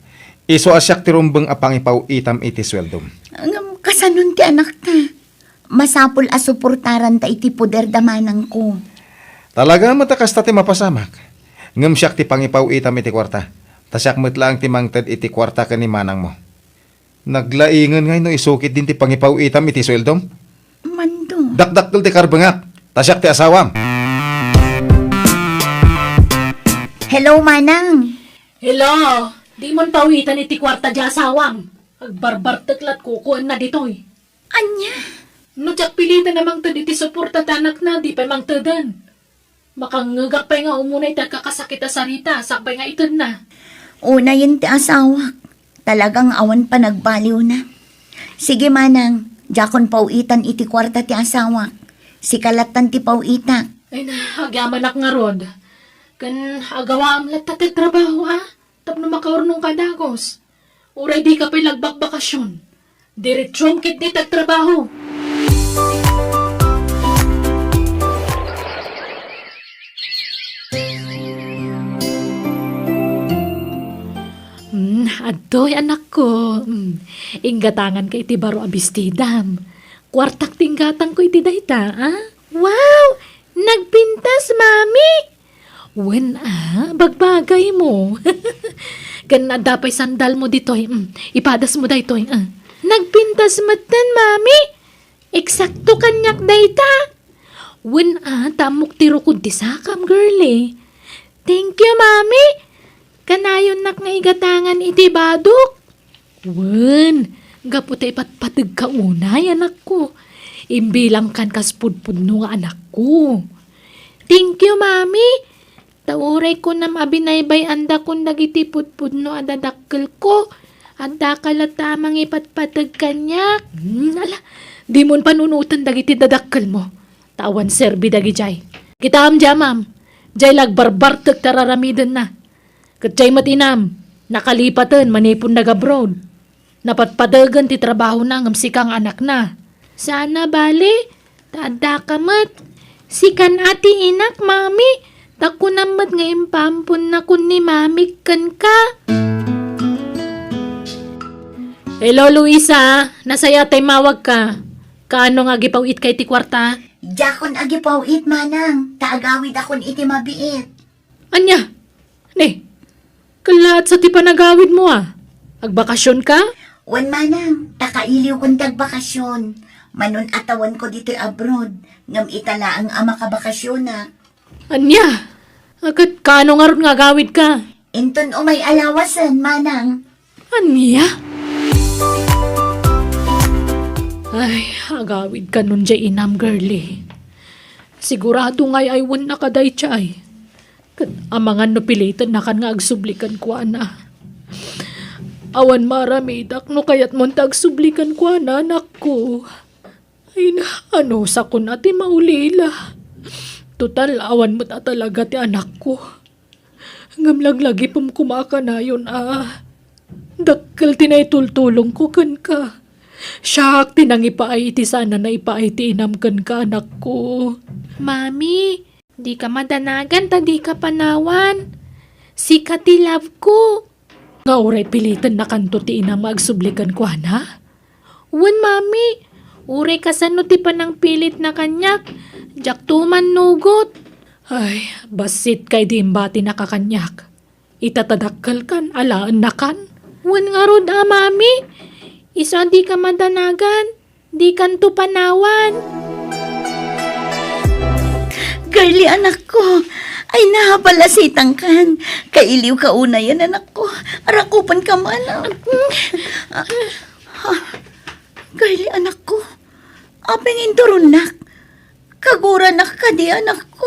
Iso asyak ti rumbeng apang ipauitam iti sweldom. Ang kasanon ti anak ta. Masapul a suportaran ta iti puder damanang ko. Talaga matakas ta ti mapasamak. Ngem siyak ti pangipauitam iti kwarta. Tasyak metlang ti mangted iti kwarta ka ni manang mo. Naglaingan ngay no isukit din ti pangipauitam iti sweldom. Mando. Dakdakkel ti karbengak. Tasyak ti asawam. Hello, manang. Hello, di mon pawitan iti kwarta di asawam. Agbarbar teklat kukuan na ditoy. Anya? No jak pilitan namang to iti suporta tanak na, di pa mang tedan. Makangagak pa nga umuna iti kakasakit a sarita, sakbay nga iton na. Una yun ti asawak. Talagang awan pa nagbaliw na. Sige, manang. Jakon pauitan iti kwarta ti asawak. Sikalatan ti pauita. Ay na, agyaman nga rod. Kan agawa am lahat ti trabaho tapno makaurnong kadagos. Uray di ka pa'y lagbakbakasyon. Diretsyon kit di tagtrabaho. Adoy anak ko. Inggatangan ka iti baro abistidam. Kwartak tinggatang ko iti dayta, Wow! Nagpintas, mami! Wen bagbagay mo. Kan dapay sandal mo ditoy. Ipadas mo daytoy. Nagpintas matan, mami. Eksakto kanyak dayta. Wen tamok tiro ko di sakam, girlie. Thank you, mami. Kanayon nak nga igatangan iti badok. Wen, gaputay patpatag ka unay, anak ko. Imbilang kan kaspudpud no nga anak ko. Thank you, mami. Tauray ko na mabinaybay anda kung dagiti pudpud no adadakkel ko. Anda kalatamang ipatpatag kanyak. Ala, di mon panunutan dagiti dadakkel mo. Tawan serbi dagi jay. Kita jamam. Jay lagbarbar tag tararamiden na. Kat jay matinam. Nakalipatan manipon nag-abroad. Napatpadagan ti trabaho na ngam sikang anak na. Sana bali. Tada kamat. Sikan ati inak, mami. Tako namat nga impampun na kun ni mami kan ka. Hello, Luisa. Nasaya tay mawag ka. Kaano nga gipawit kay ti kwarta? Jakon agi pauit, manang. Taagawid akon iti mabiit. Anya? Ne, kalat sa ti panagawid mo Agbakasyon ka? Wan manang, takailiw kong tagbakasyon. Manon atawan ko dito abroad. Ngam itala ang ama kabakasyon na. Anya? Agad kaano nga ron nga gawid ka? Inton umay alawasan, manang. Anya? Ay, agawid ka nun dya inam, girlie. Sigurado nga'y aywan na kaday chay. Amangan no pilitan na kan nga agsublikan ko na. Awan maramidak no kayat montag sublikan ko na, anak ko. Ay na, ano sa kun ati maulila. Total, awan mo ta talaga ti anak ko. Ngamlag lagi pum kumaka na yun Dakkel tinaytultulong ko kan ka. Siyak tinang ipaay iti sana na ipaay ti inam kan ka, anak ko. Mami, di ka madanagan ta di ka panawan. Sika ti love ko. Nga oray pilitan na kanto ti inam agsublikan ko, na? Wan, mami. Uri ka sa ti pa ng pilit na kanyak. Jak tuman nugot. Ay, basit kay dimbati nakakanyak. Itatadakkel kan, alaan na kan. Wan nga rod mami. Isa di ka madanagan. Di kan to panawan. Girlie, anak ko. Ay, nahabalasitang kan. Kailiw ka una yan, anak ko. Arakupan ka man. Girlie, anak ko. Apeng indurunak. Kagura na ka di, anak ko.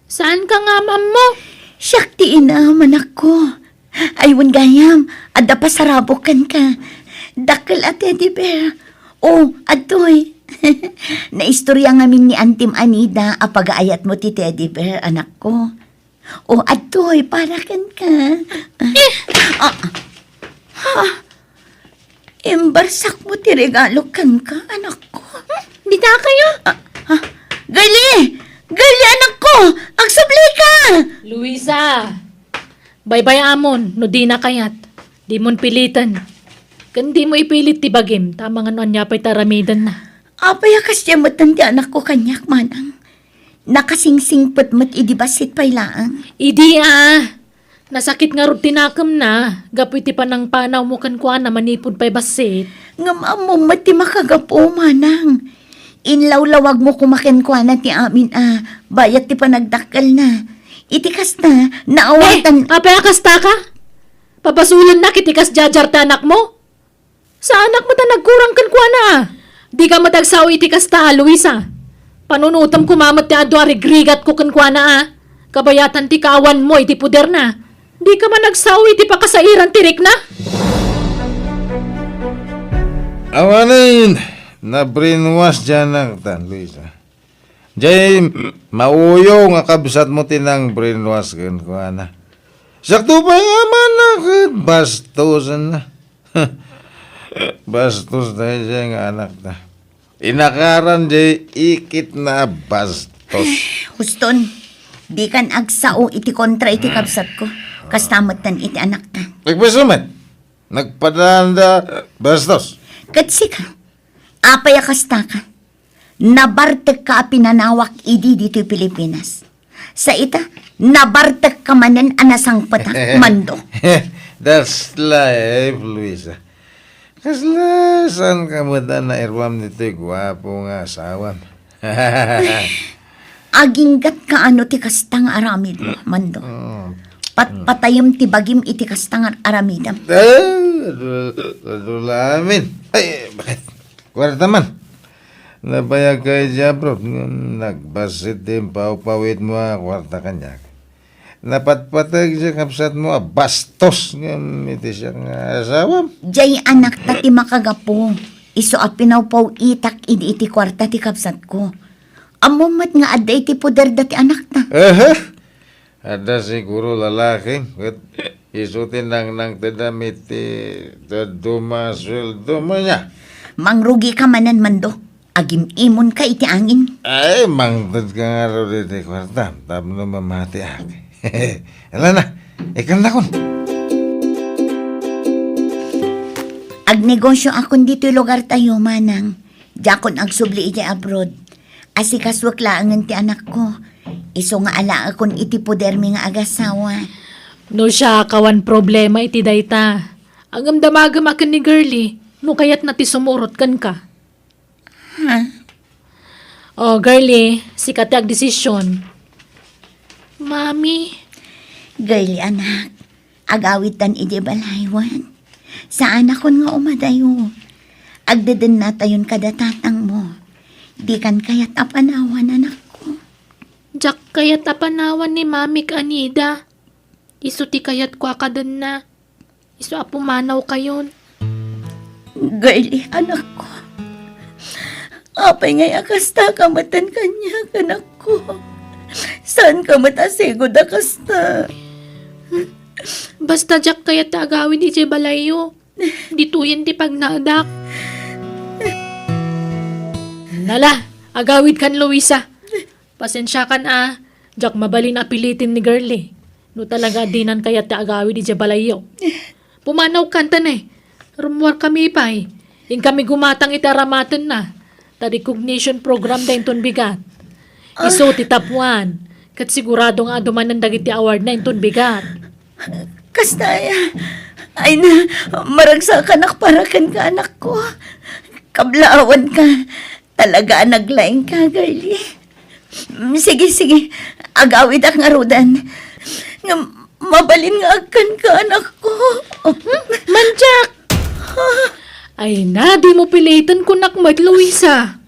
Saan ka nga mo? Syakti inam, anak ko. Aywan gayam. Adda pa sarabokan ka. Dakkel at teddy bear. Oh, adoy. Naistorya ngamin ni Antim Anida apag-aayat mo ti teddy bear, anak ko. Oh, adoy, para kan ka. Embarsak mo ti regalo kan ka, anak ko. Di ta kayo? Gali! Gali, anak ko! Agsubli ka! Luisa! Bye-bye amon, no di na kayat. Di mon pilitan. Kan di mo ipilit ti bagim, tama nga noon niya pa'y taramidan na. Apay akas siya matandi anak ko kanyak manang. Nakasingsingpet mat idibasit pa'y laang. Idi nasakit nga rin tinakam na. Gapoy ti panang panaw mo kan kwa na manipod pa'y basit. Ngamamong mati makagapo manang. Inlawlawag mo kumakin kwa na ti amin bayat ti panagdakkel na. Itikas na, naawatan. Apay akasta ka? Papasulan na kitikas jajar ta anak mo? Sa anak mo ta nagkurang kan kwa na Di ka madagsaw itikas ta, Luisa. Panunutam kumamat ti adwa rigrigat ko kan kwa na Kabayatan ti kawan mo iti puder na. Di ka man nagsaw iti pakasairan tirik na. Awanin, na brainwash dyan ang tan, Luisa. Jay, mauyo nga kabsat mo tinang brainwash kan ko, ana. Sakto pa nga man akad, bastosan na. Bastos na siya nga anak na. Inakaran jay, ikit na bastos. Huston, di kan agsao iti kontra iti kabsat ko. Kastamot tan iti anak ta. Nagpasumat, nagpadanda bastos. Katsi ka, apay akasta ka. Nabartek ka pinanawak idi dito Pilipinas. Sa ita, nabartek ka manen anasang pata, mando. That's life, Luisa. Kaslasan ka mo na irwam nito'y gwapo nga asawam. Aginggat ka ano ti kastang aramid mo, mando. Patpatayam ti bagim iti kastang aramidam. Adulamin. Ay, bakit? Kwarta man. Nabayag kay Jabrod. Nagbasit din pawit mo kwarta kanyak. Napatpatag siya kapsat mo bastos. Iti siya nga asawam. Jay anak ta ti makagapo. Iso a pinawpaw itak iti kwarta ti kapsat ko. Amumat nga aday ti poder dati anak ta. Ada siguro lalaki. Isutin nang tadamit ti taduma sweldo mo niya. Mangrugi ka manan mando. Agim imon ka iti angin. Ay, mangtad ka nga ro dito kwarta. Tapno mamati aki. Alam na, ikan na kon. Agnegosyo akon dito lugar tayo manang. Jakon agsubli iti abroad. Asikaswak laangan ti anak ko. Iso nga ala akon iti poder mi nga agasawa. No siya kawan problema iti dayta. Ang amdamagam akin ni girlie. No kayat na ti sumurot kan ka. Oh, girlie, sikat ag desisyon. Mami, Girlie anak, agawitan iti balaywan. Saan akon nga umadayo? Agdadan na tayon kadatatang mo. Di kan kayat apanawan anak ko. jak kayat apanawan ni Mami Anida. Isu ti kayat kwa kadan na. Isu apumanaw kayon. Girlie anak ko. Apay ngay akasta kamatan kanya anak ko. Saan ka matasego da kasta? Basta jak kayat agawin iti balayo. Dituyen ti pagnadak. Nala, agawid kan Luisa. Pasensya kan jak mabalin apilitin ni girlie. No talaga dinan kayat agawid iti balayo. Pumanaw kantan Rumuar kami pa'y. Ing kami gumatang itaramatan na. Ta recognition program da inton bigat. Iso ti top 1. Kat sigurado nga dumanan dagiti award na inton bigat. Kastaya, ay na, maragsa ka nakparakan ka anak ko. Kablaawan ka. Talaga naglaing ka, girlie. Sige, agawid ak nga rudan. Nga, mabalin nga akan ka anak ko. Manjak! Ay na, di mo pilitan ko nakmad, Luisa.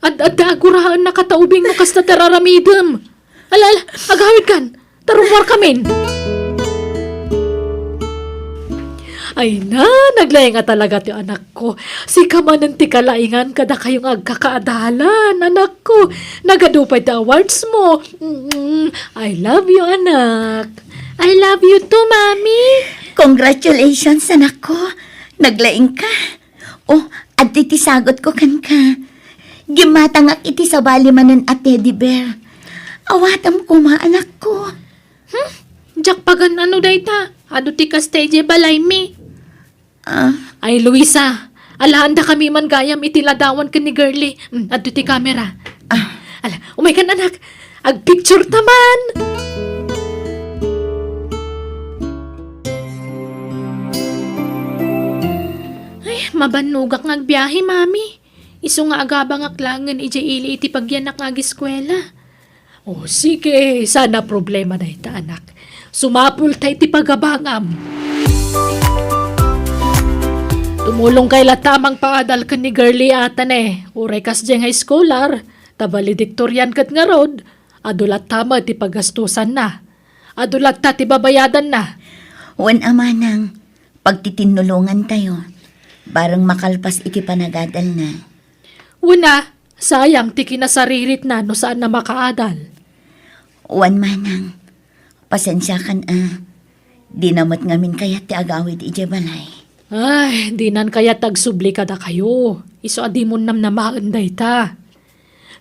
At agurahan na kataubing mo kas na tararamidam. Alala, agawid kan. Tarumwar kamin. Ay na, naglayang nga talaga ti anak ko. Si kamanan ti kalaingan kada kayong agkakaadalan, anak ko. Nagadupay ti awards mo. I love you, anak. I love you too, Mami. Congratulations, anak ko. Naglaing ka. Oh, at iti sagot ko kan ka. Gimatangak iti sa bali manan at teddy bear. Awatam ko anak ko. Jak pagan ano dayta? Ado ti ka stage balay mi. Ay, Luisa, alahanda kami man gayam itiladawan ka ni girlie. Ado ti camera. Ala, umay kan anak. Ag-picture taman. Ay, mabanugak ngagbiyahe, Mami. Iso nga agabang aklangan ije ili iti pagyanak nga giskwela. Oh, sige. Sana problema na ita, anak. Sumapul tayo ti pagabangam. Tumulong kay latamang paadal ka ni girlie atan Uray kas diyang high schoolar. Ta valedictorian kat nga rod. Adulat tama ti pagastusan na. Adulat ta ti babayadan na. Wan amanang, pagtitinulungan tayo. Barang makalpas iti panagadal na. Una, sayang ti kinasaririt na no saan na makaadal. Wan manang, pasensya kan Di namat ngamin kaya ti agawid ije balay. Ay, di nan kaya tagsubli kada kayo. Iso adi mo nam na maanday ta.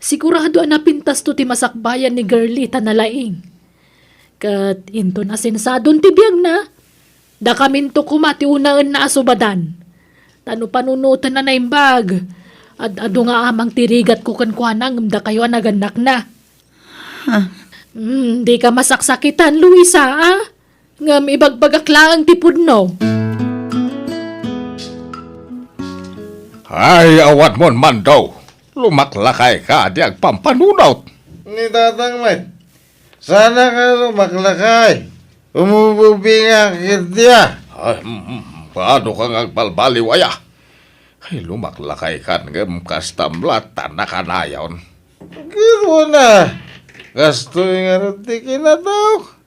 Sigurado na pintas to ti masakbayan ni girlie ta nalaing. Kat into na sinsadon ti biyag na. Da kamin to kumati unaan na asubadan. Tano panunutan na naimbag. At ado nga amang tirigat ko kankwanang da kayo naganak na. Di ka masaksakitan, Luisa, Ngam ibagbagakla ang tipod no. Ay, awat mon man daw. Lumaklakay ka, di agpampanunot. Ni Tatang Mike, sana ka lumaklakay. Umububi nga kitya. Ay, paano ka nga balbaliwaya? Ay, lumaklakay ka ng kastamlatan na kanayon. Gito na. Gastoy nga rin di kinataw.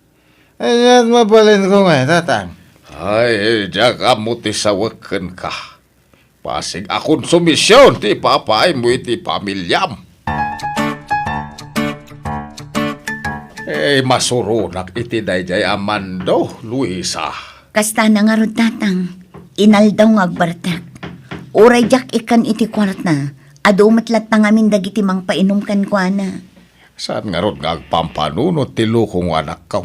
Ayan, mabalin ko nga, Tatang. Ay, diyak amuti sa wakan ka. Pasig akong sumisyon, ti papay mo iti pamilyam. Masurunak iti dayjay amando, Luisa. Kasta na nga rod tatang, inaldaw nga agbartak. Uray jak ikan iti kwarat na, ado matlat na ngamin dagiti mang painom kan kwa na. Saan nga ron nga agpampanunot ti lukong anak ka?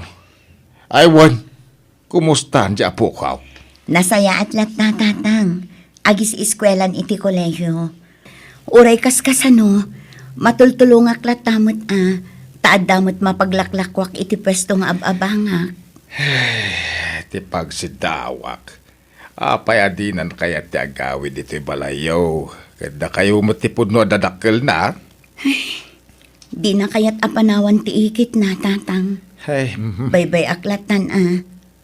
Ay, wan, kumusta di apo ka? Nasaya at lat na tatang, agis iskwelan iti kolehyo. Uray kaskasano, matultulungak latamot taad damot mapaglaklakwak iti pwesto nga ababangak. Ti pagsidawak. Apay adinan kaya ti agawid iti balayaw. Kada kayo matipod no dadakkel na. Di na kaya't apanawan ti ikit na tatang. Ay, Baybay aklatan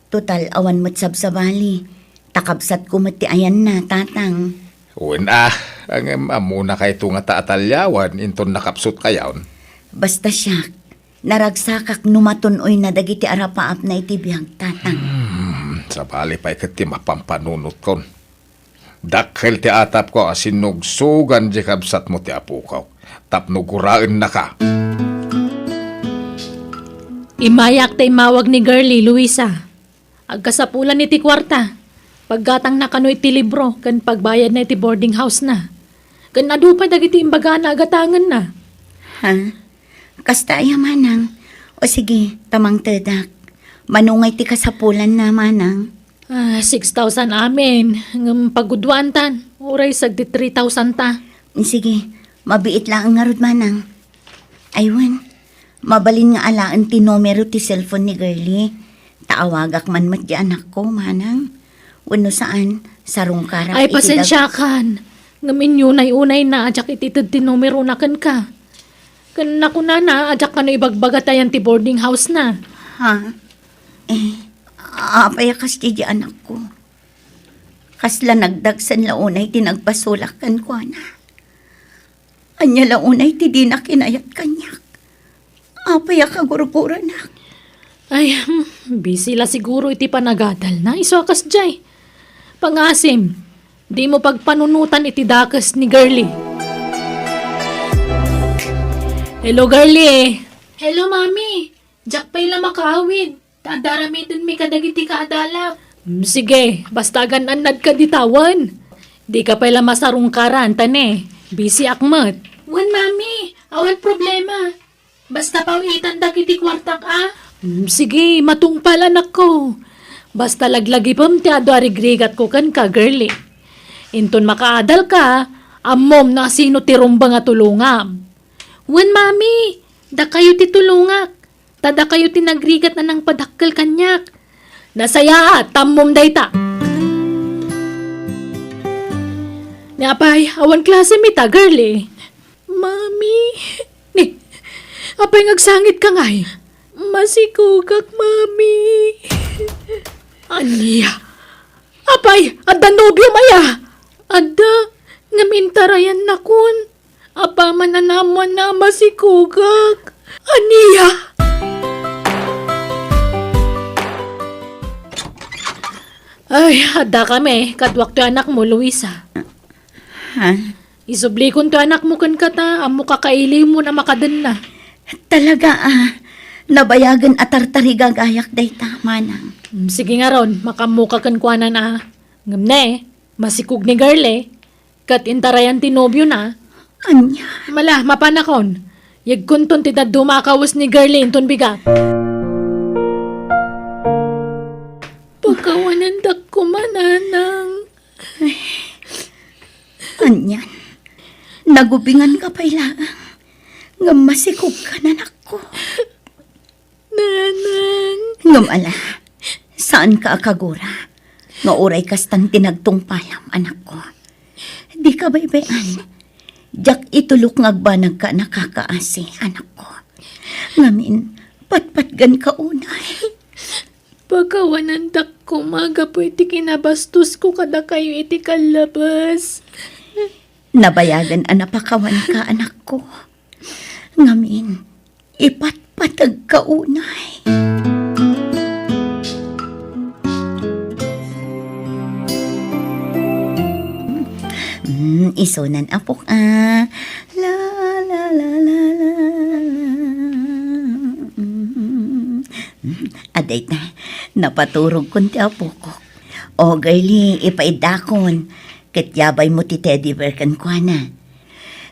Total awan mo't sabsabali. Takabsat ko mo't ti ayan na tatang. una, ang amuna kay tunga taatalyawan, inton nakapsut kayawn. Basta siya, naragsakak numatunoy na dagiti arapaap na itibiyang tatang. Sa bali pa'y kati mapampanunot kon. Dakhel ti atap ko asinugsugan di kabsat mo ti apukaw. Tapnuguraan na ka. Imayak tay mawag ni girlie, Luisa. Agkasapulan ni ti kwarta. Paggatang na kano iti libro, kan pagbayad na iti boarding house na. Kan nadupay dagiti imbaga na agatangan na. Ha? Kasta ay manang. O sige, tamang tedak. Manungay ti kasapulan na manang. 6,000 amin. Ng pagudwantan. Uray sagdi 3,000 ta. Sige, mabiit lang nga rod manang. Aywan, mabalin nga alaan ti numero ti cellphone ni girlie. Taawagak man mat di anak ko, manang. Wano saan, sarong karap. Ay, pasensya kan. Ngamin yun ay unay na ajak ititid ti numero na kan ka. Kan ako na ajak ka no ibagbaga tayan ti boarding house na. Ha? Apaya kas di anak ko. Kasla nagdagsan launay ti nagpasulakan ko na. Anya launay ti di na kinayat kanyak. Apaya kagurugura na. Ay, busy la siguro iti panagadal na. Isokas jay. Pangasim, di mo pagpanunutan iti dakas ni girlie. Hello, girlie. Hello, Mami. Jack pa'y la makaawid. Tadaramitin mi kadagiti kaadalap. Sige, basta gananad ka ditawan. Di ka pala masarungkaran, tane. Busy akmat. Wan, Mami. Awan problema. Basta pawitan dagiti kwartak Sige, matungpal anak ko. Basta laglagi pam ti ado arigrigat ko kan ka, girlie. Inton makaadal ka, amom na sino ti rumba nga tulungam. Wan, Mami. Da kayo ti tulungak. Tada kayo ti nagrigat na ng padakkel kanyak. Nasaya at tammom dayta. Apay, awan klase mita, girlie. Mami, ni, apay ngagsangit ka ngay. Masikugak, mami. Aniya. Apay, adda nobyo maya. Ada, ngamintarayan na kun. Apa mananaman na masikugak. Aniya. Ay, adda kami. Kadwak to anak mo, Luisa. Ha? Isublikon to anak mo kan kata. Amo kakaili mo na makadan na. Talaga nabayagan atartari gagayak day manang. Sige nga ron, makamuka kan kuana na. Ngamne, masikug ni girlie. Kat intarayan tinobyo na. Anya, Mala, mapanakon. Yagkunton ti dumakawas ni girlie inton bigat. Pagkawanandak ko mananang. anyan. Nagubingan ka pa ilang. Nga masikog ka na nako. Nanang. Ngam ala, saan ka akagura? Nga oray kastang tinagtungpalam, anak ko. Di ka baybayan. Jak itulok ngagbanag ka nakakaasi, anak ko. Ngamin, patpatgan ka unay. Pagkawanandak ko magapo iti kinabastos ko kada kayo iti kalabas. Nabayagan anapakawan ka, anak ko. Ngamin, ipatpatag ka unay. Isunan apok La la la la la. Aday na, napaturog kun ti apok ko. O girlie, ipaidakon. Katyabay mo ti teddy bear kan kwa na.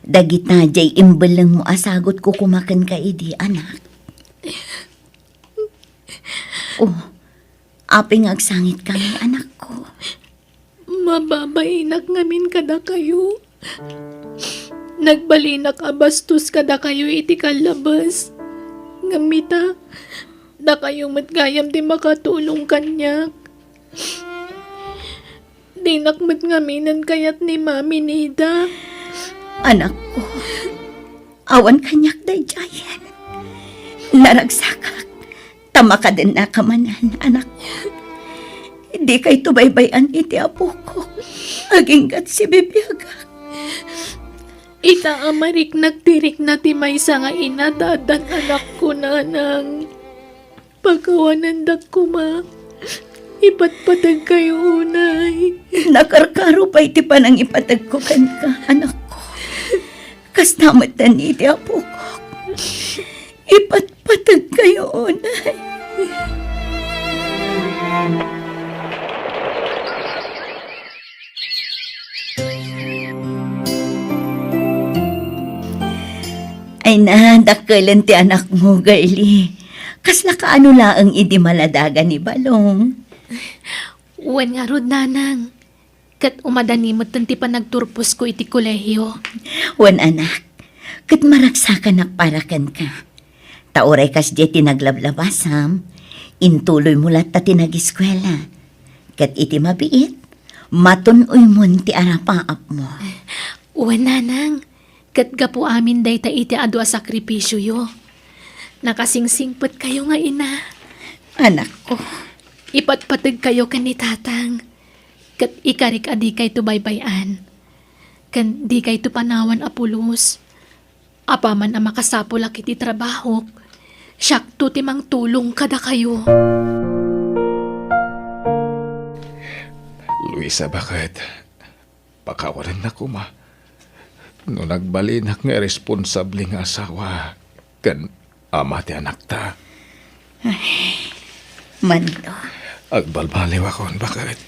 Dagit na jay imbel lang mo asagot ko kumakan ka idi, anak. Oh, aping agsangit ka ng anak ko. Mababainak ngamin kada kayo. Nagbalinak abastos kada kayo iti kalabas. Ngamita, da kayo matgayam di makatulong kanyak. Dinakmat ngaminan kayat ni Mami Nida. Anak ko, awan kanyak day jayan. Naragsakak, tama ka din na kamanan, anak ko. Di kay tubaybayan iti apo ko. Aginggat si bibiyagak. Ita amarik nagtirik na ti maysa nga ina dadan anak ko nanang. Pagkawanandak ko ma. Ipatpatag kayo unay. Nakarkaro pa iti panang ipatag ko kan ka, anak ko. Kastamat na iti apo ko. Ipatpatag kayo unay. Ay na, dakkelan ti anak mo, girlie. Kasla kaano laang idi maladaga ni Balong. Uwan nga rod nanang. Kat umadanimot ti panagturpos ko iti kolehiyo. Wan anak, kat maragsakan nakparakan ka. Tauray kas di tinaglablabasam, intuloy mulat ta tinagiskwela. Kat iti mabiit, matunoy mo ti arapaap mo. Uwan nanang, kat gapo amin day ta iti adwa sakripisyo yo. Nakasingsingpot kayo nga ina. Anak ko, Ipatpatag kayo kan ni tatang. Kat ikarik adi kay to baybayan. Kan di kay to panawan apulos. Apaman ang makasapulak iti trabaho. Siyak to timang tulong kada kayo. Luisa, bakit? Pakawalan na ko, ma. No nagbalinak nga responsable nga asawa, kan ama ti anak ta. Manlo, Agbalbaliw akon, bakit?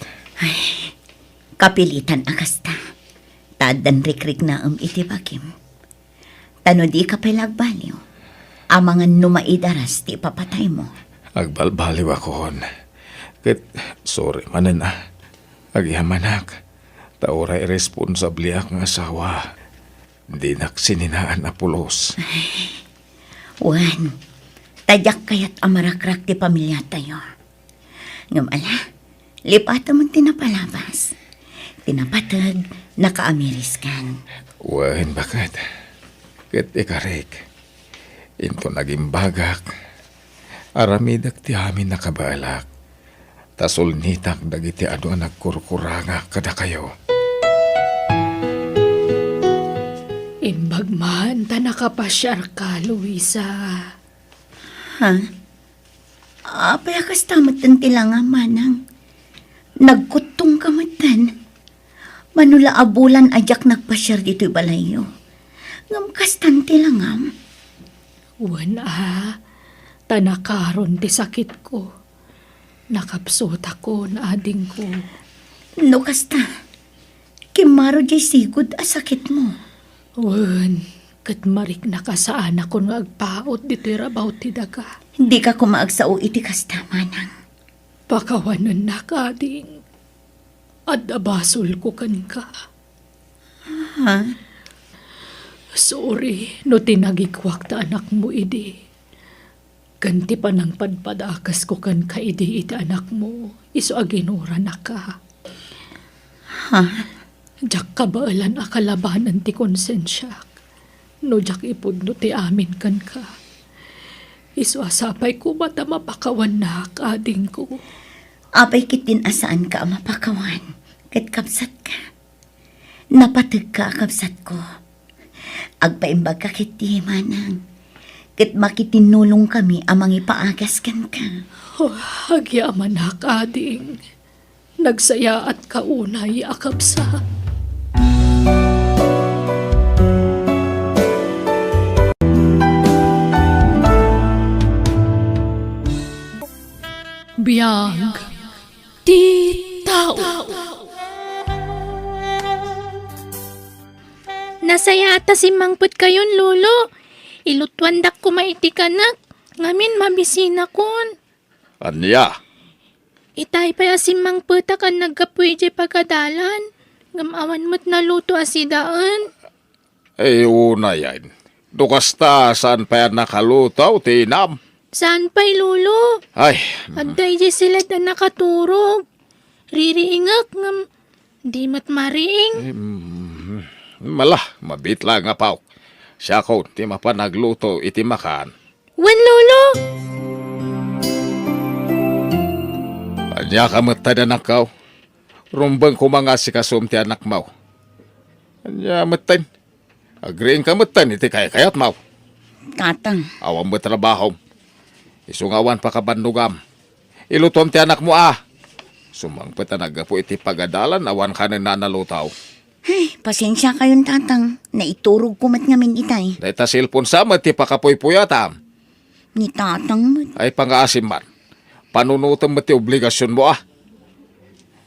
kapilitan akasta. Tadan rikrik na iti bakim. Tano di ka palagbaliw. Amangan numaidaras ti papatay mo. Agbalbaliw akon. Kat, sorry manan ah. Agyamanak. Tauray responsable ak nga asawa. Di naksininaan na pulos. Wan, tadyak kayat amarakrak ti pamilya tayo. Ngamala, lipata mo tinapalabas. Tinapatag, nakaamiriskan. Wan, bakit? Kat ikarik. Into naging bagak. Aramidak ti amin nakabalak. Tasol nitak dagiti ado nagkurkuranga kada kayo. Imbag man, ta nakapasyar ka, Luisa. Ha? Apay akas tamatan tila nga manang. Nagkutong kamatan. Manula abulan ajak nagpasyar dito'y balayo. Ngam kastan tila ngam. Wan tanakaron ti sakit ko. Nakapsot ako na ading ko. No kasta. Kimaro jay sigod asakit mo. Wan, kat marik na ka sa anak ko nga agpaot dito'y rabaw ti daga. Hindi ka kumaagsao iti kasta manang. Pakawanan na ka ading. At abasol ko kan ka. Ha? Sorry, no tinagikwak ta anak mo idi. Ganti pa ng padpadakas ko kan ka idi iti anak mo. Iso aginura na ka. Ha? Jak kabaalan akalabanan ti konsensyak. No jak ipudno ti amin kan ka. Iso asapay ko mata mapakawan na kading ko. Apay kitin asaan ka mapakawan. Kat kapsat ka. Napatag ka kapsat ko. Agpaimbag ka kiti manang. Kat makitinulong kami amang ipaagas kan ka. Oh, agyaman na kading. Nagsaya at kaunay akapsa. Biyag ti tao. Nasaya ata si mangput kayon, lolo. Ilutwandak ko maitikanak. Ngamin mabisina kon. Anya, Itay pa si mangputa kan nagkapuy di pagkadalan. Ngamawan mo't naluto asidaan. una yan. Dukasta saan pa yan nakalutaw, tinam. Saan pa'y lolo? Ay, Agday di sila na nakaturog. Ririingak ngam. Di mat mariing. malah, mabit lang nga paw. Siya ko, ti mapanagluto iti makan. Wan lolo! Anya ka matad anak kaw. Rumbang ko mga si kasum ti anak mau. Anya matan. Agreeing ka matan iti kayat mau. Tatang, Awang mo trabaho. Isungawan pa ka bandugam. Ilutom ti anak mo Sumang patanaga po iti pagadalan awan ka na nanalutaw. ay, pasensya kayon tatang. Naiturog kumat ngamin itay. Dahil ta silpon sama ti pakapoy-puyatam. Ni tatang mo. Ay pangaasim man. Panunutom mo ti obligasyon mo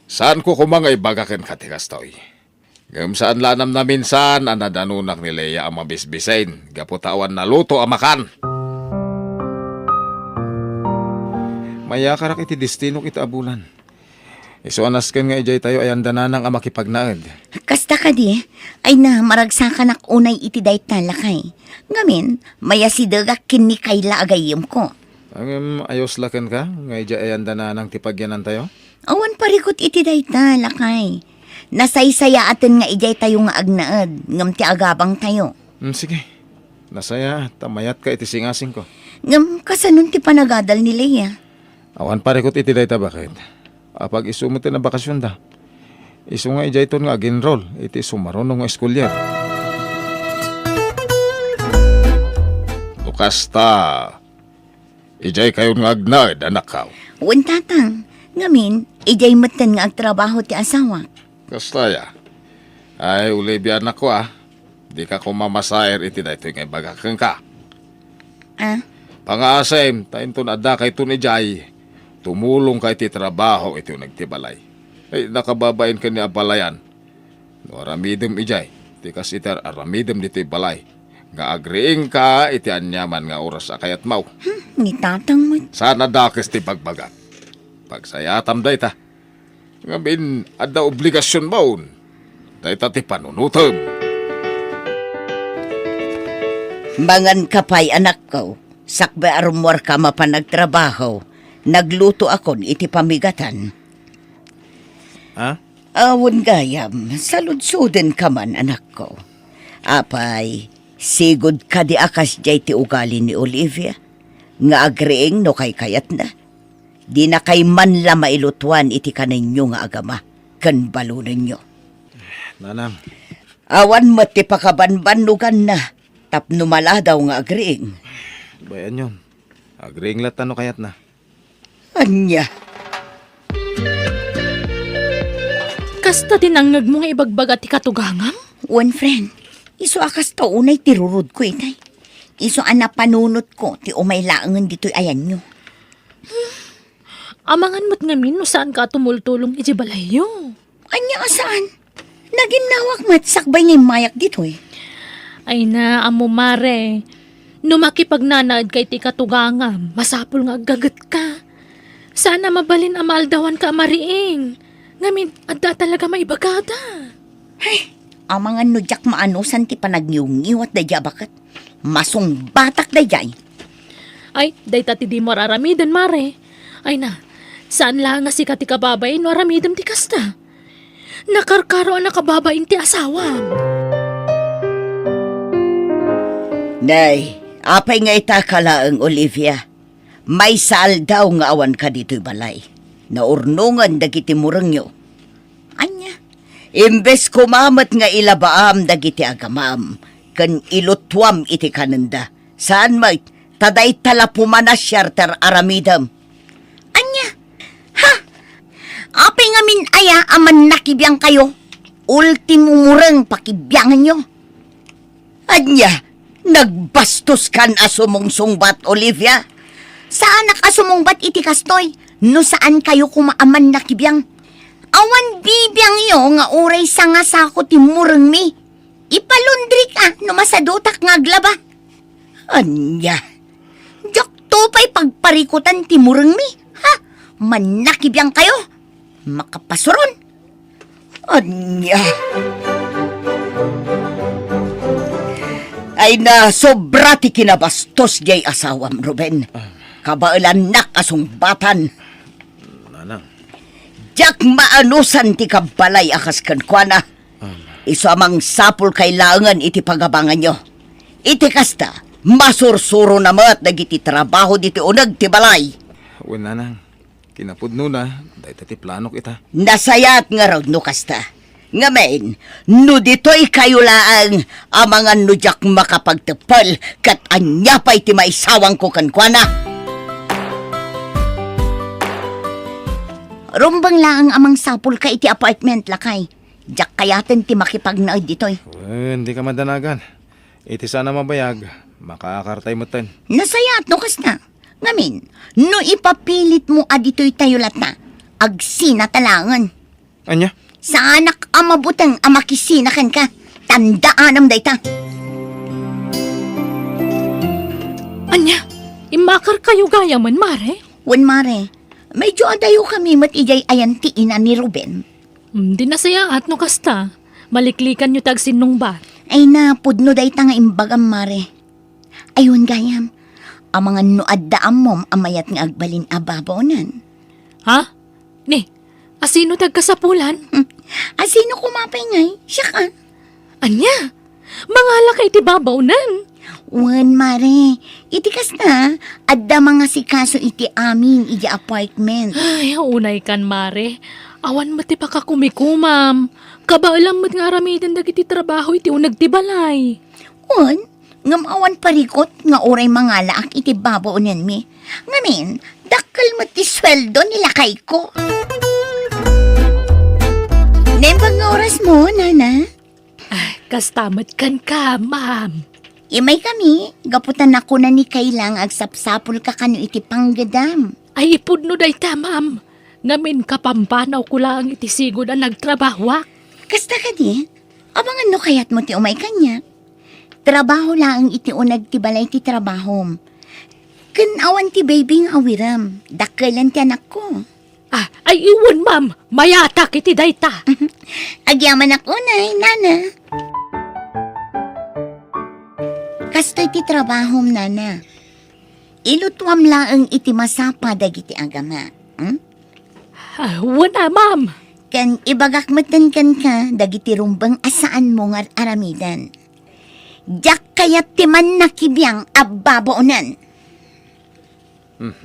Saan ko kumangay bagakan katikastoy? Ngam saan lanam na minsan anadanunak ni Leia ang mabisbisain. Gaputawan na luto ang makan. Maya karak iti destinok iti abulan. Isuanas ken nga ijay tayo ay andananang ang makipagnaed. Kasta ka di, ay na maragsakan ak unay iti day talakay. Ngamin, maya si dagak kini kayla agayim ko. Ang ayos laken ka, nga ijay ay andananang tipagyanan tayo. Awan parikot iti day talakay. Nasaysaya atin nga ijay tayo nga agnaed, ngam ti agabang tayo. Sige, nasaya, tamayat ka iti singasing ko. Ngam kasanon ti panagadal ni Leia. Awan parikot iti day ta bakit? Apag isumot na bakasyon da. Isu nga ijay ton nga ag-enroll, iti sumaron nga eskulyar. Lukasta, ijay kayo nga agnaed, anak ka. Wan tatang, ngamin, ijay matan nga agtrabaho ti asawa. Kastaya, ay Olivia anak ko di ka kumamasaher iti da ito nga bagakang ka. Ah, Pangasem, tayo ton ada kay ton ijay. Tumulong kay ti trabaho ito nagtibalay. Ay nakababain ka ni abalayan. No aramidem ijay. Ti kasitar aramidem dito balay. Nga agreeing ka iti anyaman nga oras akayat mau. ni tatang mo. Sana dakes ti pagbagat. Pagsayatam day ta. Ngamin adda obligasyon maun. Day ta ti panunutom. Mangan kapay anak ko, sakbe arumwar ka mapanagtrabaho. Nagluto akon iti pamigatan. Ha? Awon gayam, saludsuden ka man anak ko. Apay, sigod ka di akas jay ti ugali ni Olivia. Nga agreeng no kay kayat na. Di na kay man la mailutuan iti kaninyo nga agama. Kan balunan nyo. Nanang, Awan mo ti pakabanbanugan na. Tapno mala daw nga agreeng. bayan yun. Agreeing latan no kayat na. Anya, Kasta tinangag mo nga ibagbaga ti katugangam? one friend, iso akas to unay tirurod ko itay. Iso ana panunot ko ti umay laangan dito'y ayan nyo. Amangan mo't ngamin no saan ka tumultulong iti balayo. Anya saan? Naginawak mat sakbay ngay mayak dito'y. Ay na, amo mare. No makipagnanaad kay ti katugangam, masapul nga agagat ka. Sana mabalin amaldawan ka mariing. Ngamin, adda talaga maibagada. Ay, amangan no jak maanusan ti panagniw-ngiwat da bakat. Masong batak da jay. Ay, day tati di mo aramidan, mare. Ay na, saan lang nga si kati kababay no aramidam ti kasta? Nakarkaro ang nakababain ti asawam. Nay, apay nga itakala ang Olivia. May sal daw nga awan ka dito'y balay. Naurnungan dagiti murangyo. Anya, imbes kumamat nga ilabaam dagiti agamam, kan ilutwam iti kananda. Saan may taday tala pumanas syarter aramidam. Anya, ha? Apay nga min aya aman nakibiyang kayo. Ultimo murang pakibyangan nyo. Anya, nagbastos kan asumungsungbat, Olivia. Saan nakasumungbat iti kastoy? No saan kayo kumaaman nakibiyang? Awan bibiyang iyo nga uray sa nga sako ti murang mi. Ipalundri ka no masadutak nga aglaba. Anya, jak tupay pagparikutan ti murang mi. Ha? Manakibiyang kayo? Makapasuron? Anya. Ay na sobra ti kinabastos jay asawam, Ruben. Kabailan nak asumbatan. Nanang, Jak maanusan ti kabalay akas kankwana. Iso amang sapul kailangan iti pagabangan nyo. Iti kasta, masursuro na mat nagiti trabaho diti unag ti balay. wen nanang, kinapudno na, dahil ti plano kita. Nasayat nga raw no kasta. Ngamen, no dito'y kayo laang amangan no jak makapagtepal kat anya pa'y ti maisawang ko kankwana. Rumbang laang amang sapul ka iti apartment lakay. Jak kayaten ti makipagnaid dito'y. Hindi ka madanagan. Iti sana mabayag, makakartay mo ten. Nasayat no kasta. Ngamin, no ipapilit mo adito'y tayo latna, agsina talangan. Anya? Sa anak amabutang amakisinakan ka, tandaan dayta. Anya, imakar kayo gayaman, mare? Wan mare, Medyo adayo kami matijay ayan tiinan ni Ruben. Di na saya at no kasta. Maliklikan nyo tag sinong ba? Ay na, pudno day ta nga imbagam mare. Ayun gayam, ang mga nuad daam mom amayat nga agbalin ababonan. Ha? Ni, asino tag kasapulan? Asino kumapay ngay? Siya ka. Anya? Mga lakay ti babawnan. Wan mare, itikas na, adda mga sikaso iti amin iti apartment. Ay, unay kan, mare. Awan mo ti pakakumikumam. Kabaalam mo't nga aramidan dagiti trabaho iti unag ti balay. Wan, ngam awan parikot nga oray mga laak iti baboonan mi. Ngamin, dakkel mo ti sweldo nilakay ko. Nembang nga oras mo, nana? Ay, kastamat kan ka, ma'am. Imay kami, gaputan ako na ni kailang agsapsapol ka kanu iti panggadam. Ay, ipudno day ta, ma'am. Ngamin kapampanaw ko lang iti sigod ang nagtrabahwak. Kasta ka di, abangan no kayat mo ti umay kanya. Trabaho lang iti unag ti balay ti trabahom. Kanawan ti baby nga awiram, dakkelan ti anak ko. Ah, ay iwan, ma'am. Mayatak iti day ta. Agyaman ako na, nana. Kastoy ti trabahom, nana. Ilutwam laang iti masapa dagiti agama. Ah, wala, ma'am. Kan ibagakmatan kan ka, dagiti rumbang asaan mo nga aramidan. Diyak kayat ti man nakibiyang abbaboonan.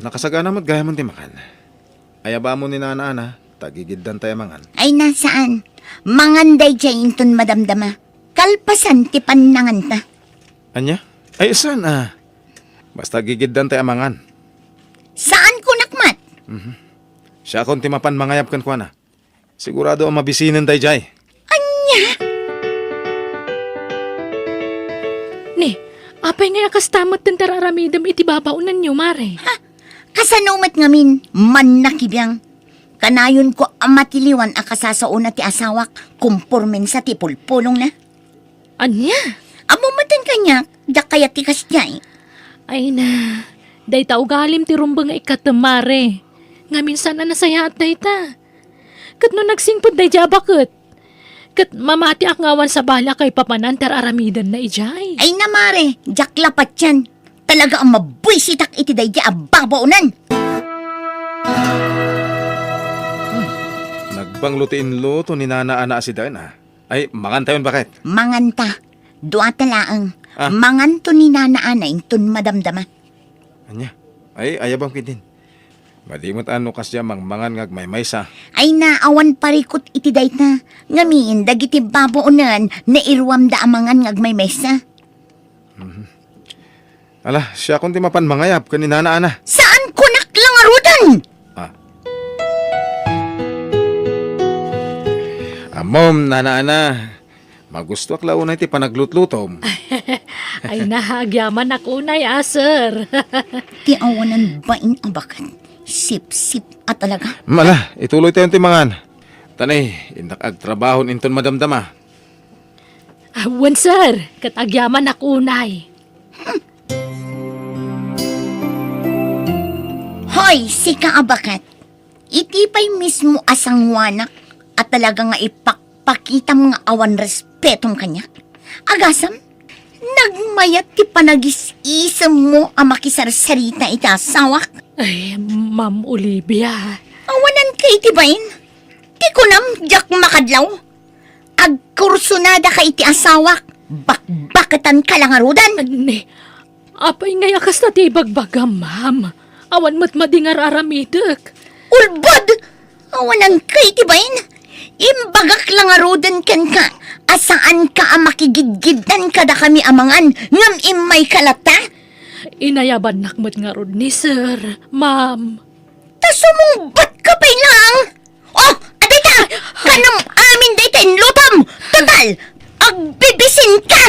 Nakasagana mo't gaya mo ti makan. Ayaba mo ni nana, tagigiddan tayo mangan. Ay nasaan? Manganday jay inton madamdama. Kalpasan ti panangan ta. Anya? Ay, saan Basta gigiddan tayo mangan. Saan ko nakmat? Siya kung timapan mangayap kan kwa na. Sigurado ang mabisinan tayo jay. Anya? Ni, apay nga kastamot ng tararamidam iti babaunan nyo, mare. Kasanumat ngamin, man nakibiyang. Kanayon ko amatiliwan akasasauna ti asawak, kumpurmen sa ti pulpulong na. Anya? Amumatan kanya, da kaya ti kasjay. Ay na, day ta ugalim ti rumbang nga ikatamare. Nga minsan na nasaya at day ta. Kat no nagsingpod day jabakot. Kat mamati akngawan sa bala kay papanan tararamidan na ijay. Ay namare, jaklapat yan. Talaga ang mabwisitak iti day di ababaunan. Nagbanglutiin luto ni nana ana si Dayan Ay, mangan tayon bakit? Manganta, duata laang. Ah. Manganto ni nanaana intun madamdama. Anya? Ay, ayabang kitin. Malimot ano kasya mangan ngag may maysa. Ay naawan parikot iti day na. Ngamin, dagiti babaunan na irwam da amangan ngagmay mesa. Ala, siya kung timapan mangayap kan ni nana ana. Saan ko naklangarudan? Mom, nana ana. Magusto ak launay ti panaglutlutom. Ay nahagyaman ako na sir. Ti awanan bain abakan. Sip-sip at talaga. Mala, ituloy tayo ti mangan. Tanay, indak ag trabahon inton madamdama. Awan sir, katagyaman ako unay. Hoy, si kaabakat. Itipay mismo asang wanak at talaga nga ipakpakita mga awan respetong kanya. Agasam, nagmayat ti panagis-isam mo ang makisarsarita itasawak. Ay, Ma'am Olivia. Awanan kay tibain. Ti kunam, jak makadlaw. Agkursunada ka iti asawak. Bakbakatan ka lang arudan. Ani, apay ngay akas na ti bagbagam, ma'am. Awan mo't madingar aramidak. Ulbod! Awanan kay tibain. Imbagak lang arudan ken ka. Asaan ka ang makigidgidan kada kami amangan. Ngam imay kalata. Inayaban nakmat nga rod ni sir, ma'am. Tasumungbat ka pa lang. Oh, adita! Kanang amin dita in lutom! Total! Agbibisin ka!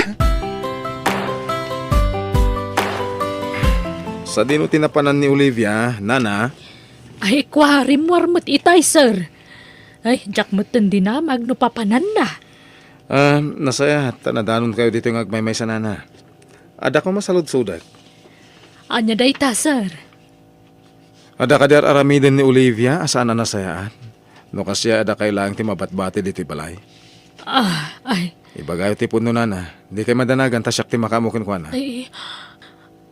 Sa dino tinapanan ni Olivia, nana, Ay, kwarim warmat itay, sir. Ay, jak mo't din na magnupapanan na. nasaya, tanadanon kayo dito ng agmay sa nana. Ada ko masalud-sudat. Anya day ta, sir. Ada ka der aramiden ni Olivia, asaan na nasayaan? No kasya ada kailangang ti mabatbati dito balay. Ay, Ibagayo ti puno na, di kay madanagan tasyak ti makamukin ko na. ay,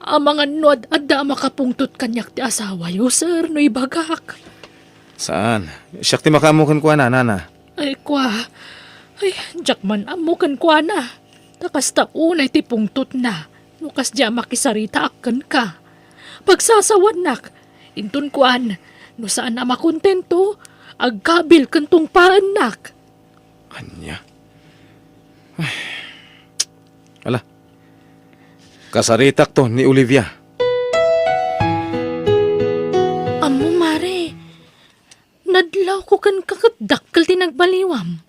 ang mga nuad adda makapungtot kanyak ti asawa yo, sir, no ibagak. Saan? Siyak ti makamukin ko na, nana. Ay, ay, jakman amukan kwa na. Takas taunay ti pungtot na. Nukas diya makisarita akan ka. Pagsasawan nak, intun kuan, no saan na makontento, agkabil kantong paan nak. Anya? Ay. Ala. Kasaritak to ni Olivia. Amo, mare. Nadlaw ko kan kakadakkel ti nagbaliwam.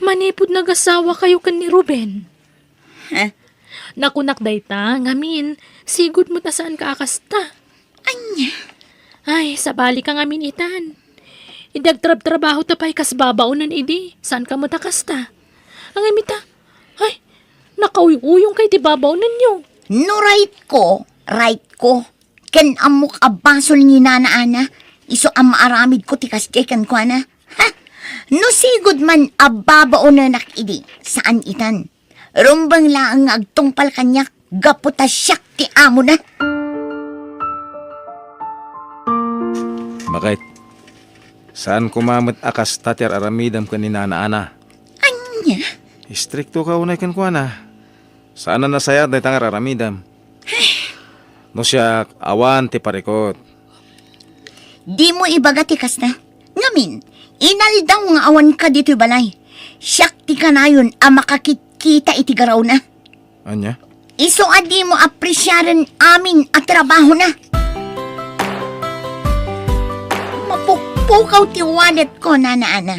Manipod nag-asawa kayo kan ni Ruben. Ha? Nakunak dayta, ngamin, sigud mo ta saan ka akasta. Anya? Ay, sabali ka ngamin itan. Idagtrab-trabaho ta pa'y kasbabaunan idi. Saan ka mo takasta? Ang imita, ay, nakauy-uyong kay ti babaw ninyo. No right ko. Ken amok abasol ni nana ana. Iso ang maaramid ko tikas kan ko na. Ha? No sigud man ababao na nakidi. Saan itan? Rumbang laang agtungpal kanyak. Gaputa siyak ti amo na. Bakit? Saan kumamot akas tatyar aramidam ka ni nana ana? Anya? Istrikto ka unay kan kuha na. Saan na nasayat na itangar aramidam? No siya, awan ti parikot. Di mo ibaga tikas na. Ngamin, inaldaw nga awan ka dito balay. Siyak ti ka na yun ang makakikita iti garaw na. Anya? Iso adi mo apresyaran amin at trabaho na. Mapukpukaw ti wallet ko, nana ana.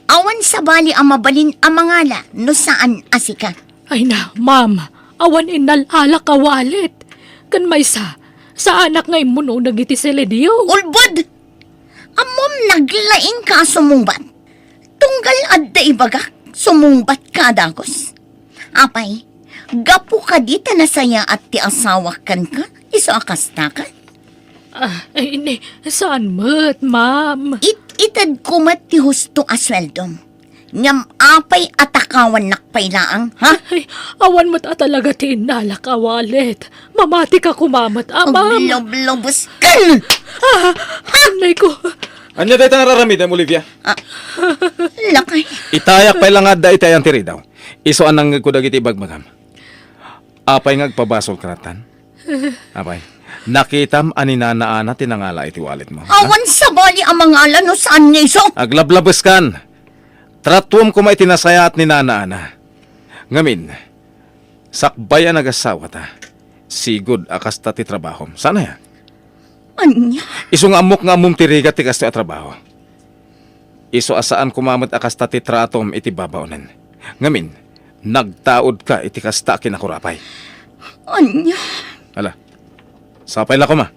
Awan sa bali ang mabalin ang mangala no saan asika. Ay na, ma'am, awan inalala ka walit. Kan may sa anak ngay muno nagiti seledio. Ulbod! Amom naglaing ka sumungbat. Tunggal adda ibaga, sumungbat ka dagos. Apay, gapu ka dita na saya at ti asawa kan ka, iso akasta ka. Ay, ini, saan mo't, ma'am? Itad kumat ti husto asweldom. Ngam apay atakawan nakpay laang, ha? Ay, awan mo't talaga ti inala ka walit. Mamati ka kumamat, ma'am. Lob-lobos ka! Anay ko. Anya dahi tangar aramidam, Olivia? Lakay. Itayak pa lang adda itayan tiri daw. Iso anang kudagiti bagmagam. Apay ngagpabasol karatan. Apay. Nakitam ani nana ana tinangala iti wallet mo. Awan sa bali ang mangala no saan niya iso? Aglablabas kan. Tratuam ko may tinasayat ni nana ana. Ngamin, sakbayan nagasawa ta. Sigud akas ta ti trabahom. Sana ya? Anya? Iso nga amok nga amum tirigat ti kas ti trabaho. Iso asaan kumamot akas ta ti tratom iti babaunan. Ngamin, nagtaod ka iti kasta kinakurapay. Anya? Ala, sapay la ko ma.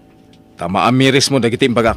Tama amiris mo dagiti imbagak.